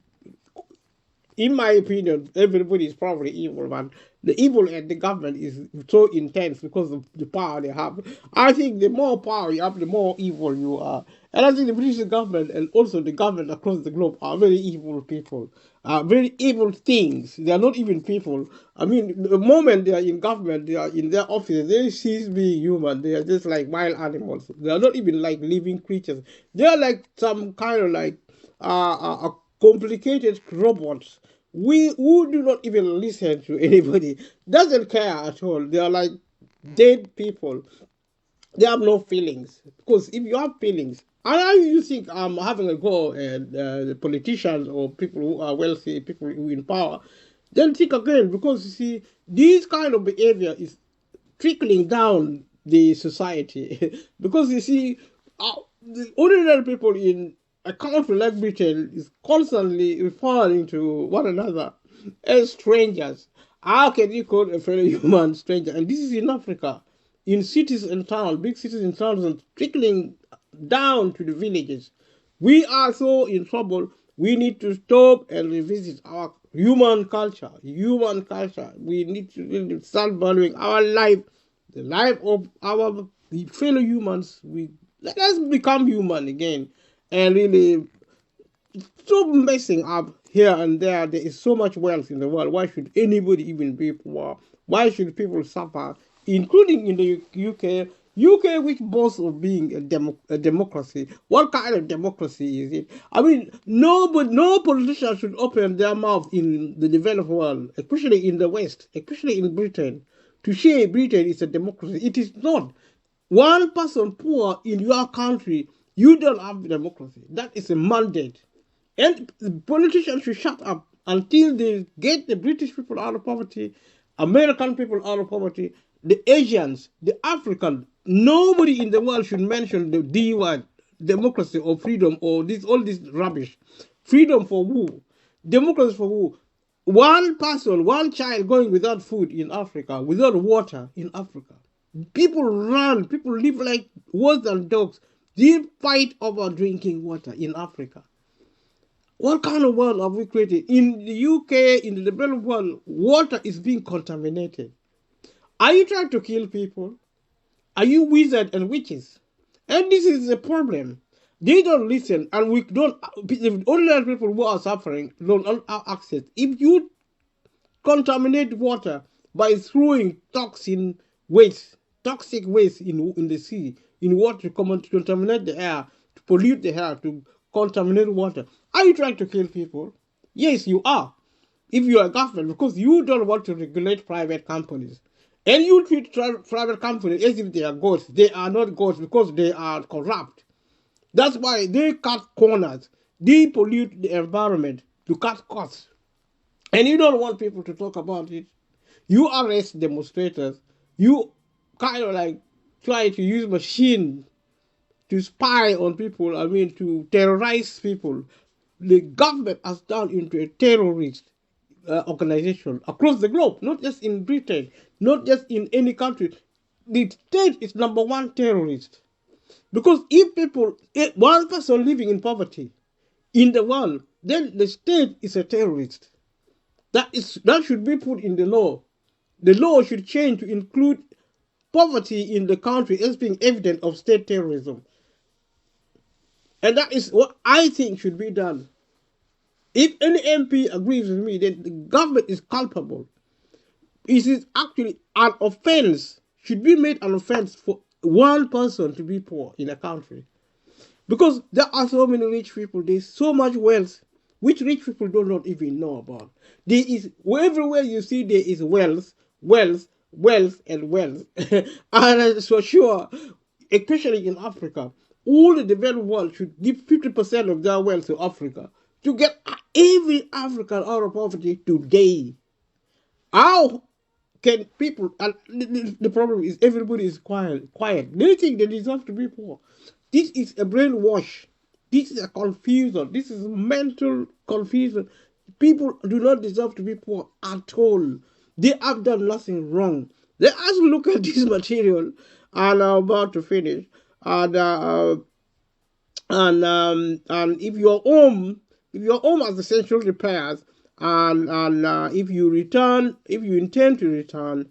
in my opinion, everybody is probably evil, but the evil at the government is so intense because of the power they have. I think the more power you have, the more evil you are. And I think the British government and also the government across the globe are very evil people, very evil things. They are not even people. I mean, the moment they are in government, they are in their offices, they cease being human. They are just like wild animals. They are not even like living creatures. They are like some kind of like complicated robots. We who do not even listen to anybody, doesn't care at all. They are like dead people. They have no feelings. Because if you have feelings, and how you think I'm having a go at the politicians or people who are wealthy, people who are in power, then think again, because you see, this kind of behavior is trickling down the society. Because you see, the ordinary people in a country like Britain is constantly referring to one another as strangers. How can you call a fellow human stranger? And this is in Africa, in cities and towns, big cities and towns, and trickling down to the villages. We are so in trouble. We need to stop and revisit our human culture. Human culture. We need to really start valuing our life, the life of our fellow humans. Let us become human again, and really stop messing up here and there. There is so much wealth in the world. Why should anybody even be poor? Why should people suffer, including in the UK? UK, which boasts of being a democracy. What kind of democracy is it? I mean, no politician should open their mouth in the developed world, especially in the West, especially in Britain, to say Britain is a democracy. It is not. One person poor in your country You don't have democracy. That is a mandate. And the politicians should shut up until they get the British people out of poverty, American people out of poverty, the Asians, the Africans. Nobody in the world should mention the D word, democracy or freedom or this all this rubbish. Freedom for who? Democracy for who? One person, one child going without food in Africa, without water in Africa. People run, people live like worse than dogs. They fight over drinking water in Africa. What kind of world have we created? In the UK, in the developed world, water is being contaminated. Are you trying to kill people? Are you wizards and witches? And this is the problem. They don't listen, and we don't. The ordinary people who are suffering don't have access. If you contaminate water by throwing toxic waste in the sea, in water, to contaminate the air, to pollute the air, to contaminate water. Are you trying to kill people? Yes, you are. If you are a government, because you don't want to regulate private companies. And you treat private companies as if they are gods. They are not gods because they are corrupt. That's why they cut corners. They pollute the environment to cut costs. And you don't want people to talk about it. You arrest demonstrators. You kind of like try to use machine to spy on people, to terrorize people. The government has turned into a terrorist organization across the globe, not just in Britain, not just in any country. The state is number one terrorist. Because if one person living in poverty in the world, then the state is a terrorist. That should be put in the law. The law should change to include poverty in the country as being evidence of state terrorism. And that is what I think should be done. If any MP agrees with me that the government is culpable, it is actually an offense, should be made an offense for one person to be poor in a country. Because there are so many rich people, there's so much wealth, which rich people do not even know about. There is, everywhere you see there is wealth, and wealth. And for sure, especially in Africa, all the developed world should give 50% of their wealth to Africa to get every African out of poverty today. How can people, and the problem is everybody is quiet. They think they deserve to be poor. This is a brainwash. This is a confusion. This is mental confusion. People do not deserve to be poor at all. They have done nothing wrong. Let us look at this material, and I'm about to finish. And if your home has essential repairs, and if you intend to return,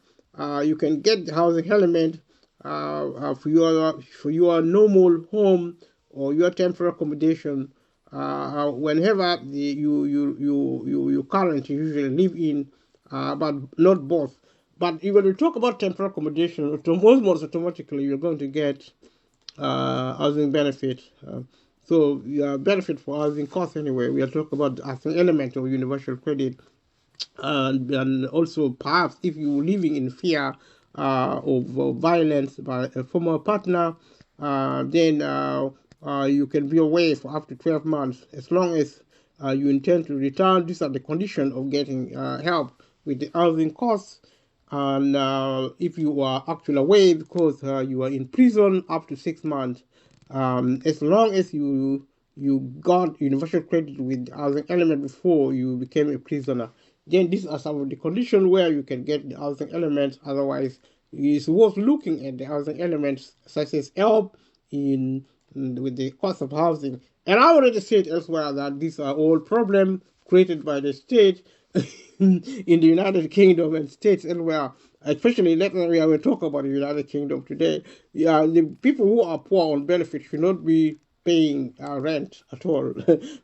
you can get the housing element for your normal home or your temporary accommodation whenever you currently usually live in, but not both. But when we talk about temporary accommodation, almost automatically you're going to get housing benefit. So benefit for housing costs anyway. We are talking about as an element of universal credit, and also perhaps if you're living in fear of violence by a former partner, then you can be away for up to 12 months as long as you intend to return. These are the conditions of getting help with the housing costs. And if you are actually away because you are in prison up to 6 months, as long as you got universal credit with housing element before you became a prisoner, then these are some of the conditions where you can get the housing elements. Otherwise, it's worth looking at the housing elements such as help with the cost of housing. And I already said elsewhere that these are all problems created by the state in the United Kingdom and states elsewhere. Especially we will talk about the United Kingdom today. Yeah, the people who are poor on benefit should not be paying rent at all.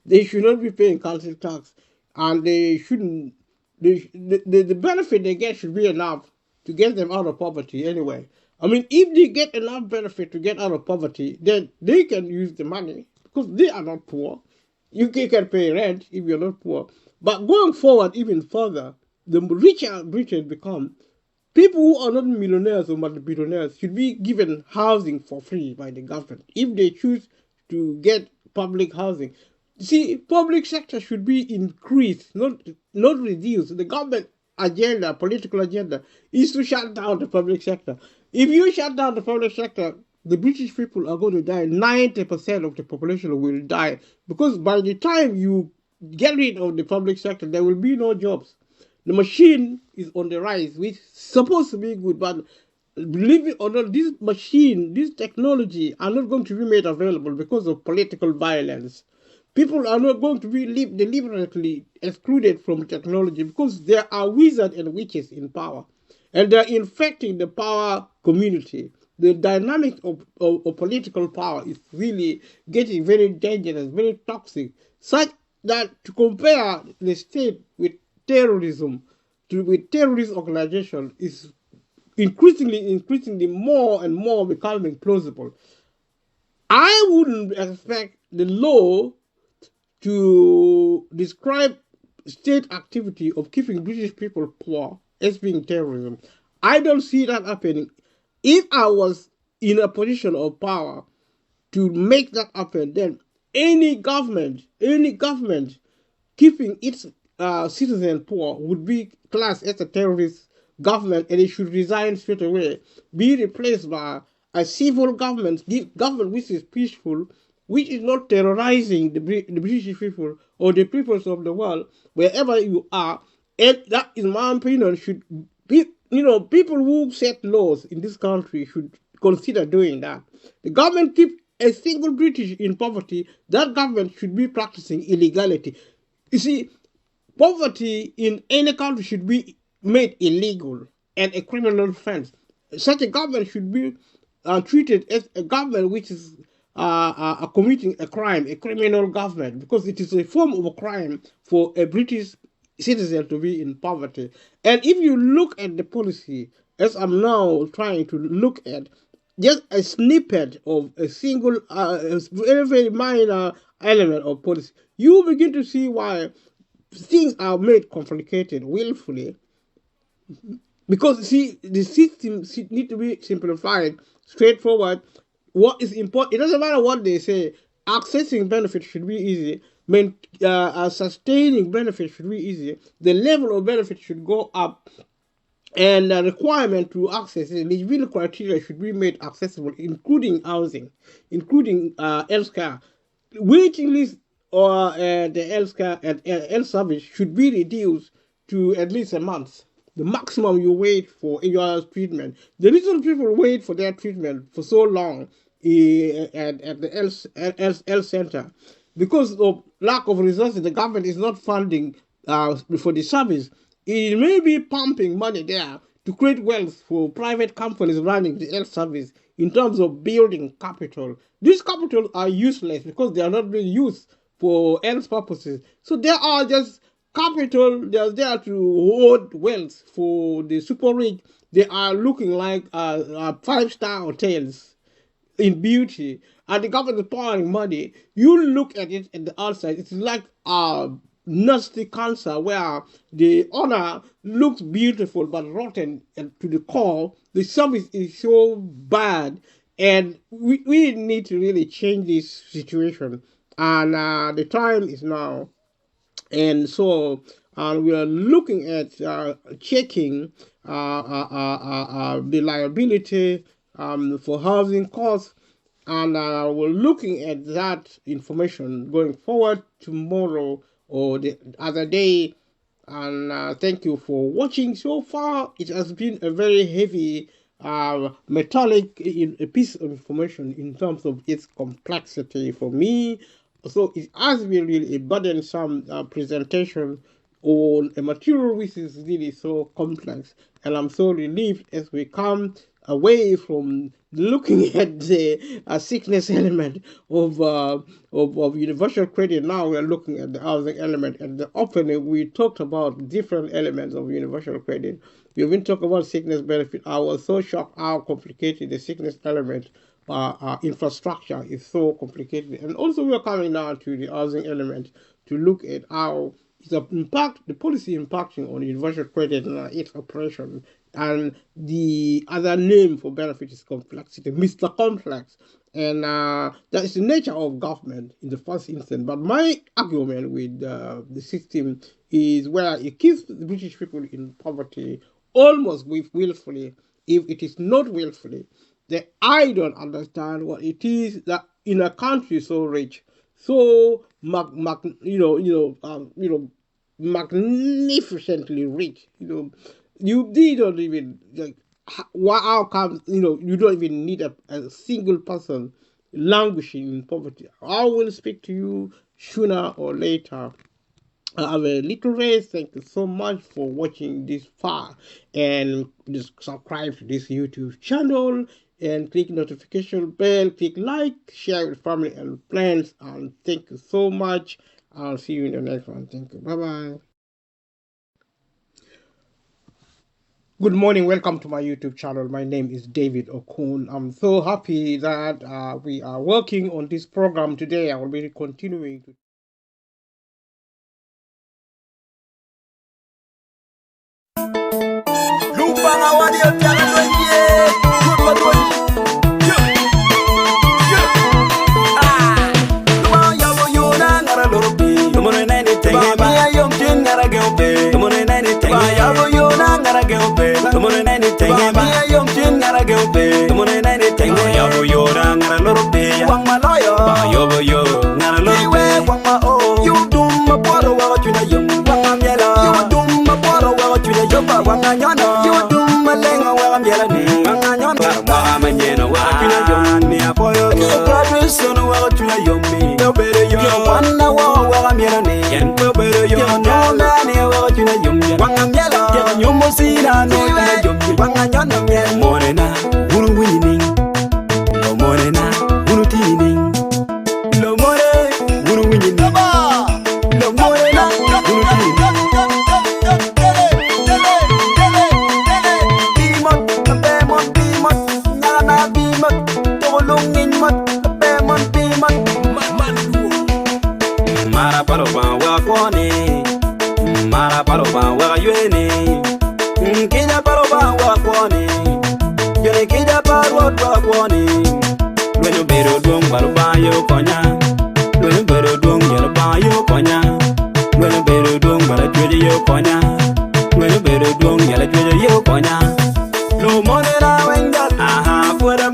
They should not be paying council tax, and they shouldn't. The benefit they get should be enough to get them out of poverty anyway. If they get enough benefit to get out of poverty, then they can use the money because they are not poor. You can pay rent if you're not poor. But going forward even further, the richer Britain become, people who are not millionaires or multi-billionaires should be given housing for free by the government if they choose to get public housing. See, public sector should be increased, not reduced. The government agenda, political agenda, is to shut down the public sector. If you shut down the public sector, the British people are going to die. 90% of the population will die, because by the time you get rid of the public sector, there will be no jobs. The machine is on the rise, which is supposed to be good, but believe it or not, this machine, this technology are not going to be made available because of political violence. People are not going to be deliberately excluded from technology because there are wizards and witches in power, and they're infecting the power community. The dynamic of political power is really getting very dangerous, very toxic, such that to compare the state with terrorism, with terrorist organization, is increasingly more and more becoming plausible. I wouldn't expect the law to describe state activity of keeping British people poor as being terrorism. I don't see that happening. If I was in a position of power to make that happen, then any government keeping its citizens poor would be classed as a terrorist government, and it should resign straight away, be replaced by a civil government, government which is peaceful, which is not terrorizing the British people or the peoples of the world, wherever you are. And that, in my opinion, should be, people who set laws in this country should consider doing that. The government keep a single British in poverty, that government should be practicing illegality. You see, poverty in any country should be made illegal and a criminal offense. Such a government should be treated as a government which is committing a crime, a criminal government, because it is a form of a crime for a British citizen to be in poverty. And if you look at the policy, as I'm now trying to look at, just a snippet of a single, very, very minor element of policy, you begin to see why things are made complicated willfully. Because, see, the system need to be simplified, straightforward. What is important, it doesn't matter what they say, accessing benefits should be easy, sustaining benefits should be easy, the level of benefits should go up, and the requirement to access the eligibility criteria should be made accessible, including housing, including healthcare. Waiting list or the healthcare and health service should be reduced to at least a month. The maximum you wait for your treatment. The reason people wait for their treatment for so long at the health center, because of lack of resources, the government is not funding for the service. It may be pumping money there to create wealth for private companies running the health service in terms of building capital. These capitals are useless because they are not being used for health purposes. So they are just capital, they are there to hold wealth for the super rich. They are looking like five-star hotels in beauty, and the government is pouring money. You look at it at the outside, it's like a nasty cancer where the owner looks beautiful but rotten to the core. The service is so bad, and we need to really change this situation. And the time is now, and so we are looking at checking the liability for housing costs, and we're looking at that information going forward tomorrow or the other day. And thank you for watching so far. It has been a very heavy metallic a piece of information in terms of its complexity for me. So it has been really a burdensome presentation on a material which is really so complex, and I'm so relieved as we come away from looking at the sickness element of universal credit. Now we're looking at the housing element. And the opening, we talked about different elements of universal credit. We've been talking about sickness benefit. I was so shocked how complicated the sickness element infrastructure is so complicated. And also we're coming now to the housing element to look at how the policy impacting on universal credit and its operation. And the other name for benefit is complexity, Mr. Complex. And that is the nature of government in the first instance. But my argument with the system is where it keeps the British people in poverty almost willfully. If it is not willfully, then I don't understand what it is that in a country so rich, so magnificently rich, you don't even like how come you don't even need a single person languishing in poverty. I will speak to you sooner or later. I have a little race. Thank you so much for watching this far, and just subscribe to this YouTube channel and click notification bell, click like, share with family and friends, and thank you so much. I'll see you in the next one. Thank you. Bye bye. Good morning, welcome to my YouTube channel. My name is David Okun. I'm so happy that we are working on this program today. I will be continuing to Lo money na wengal, aha, fuera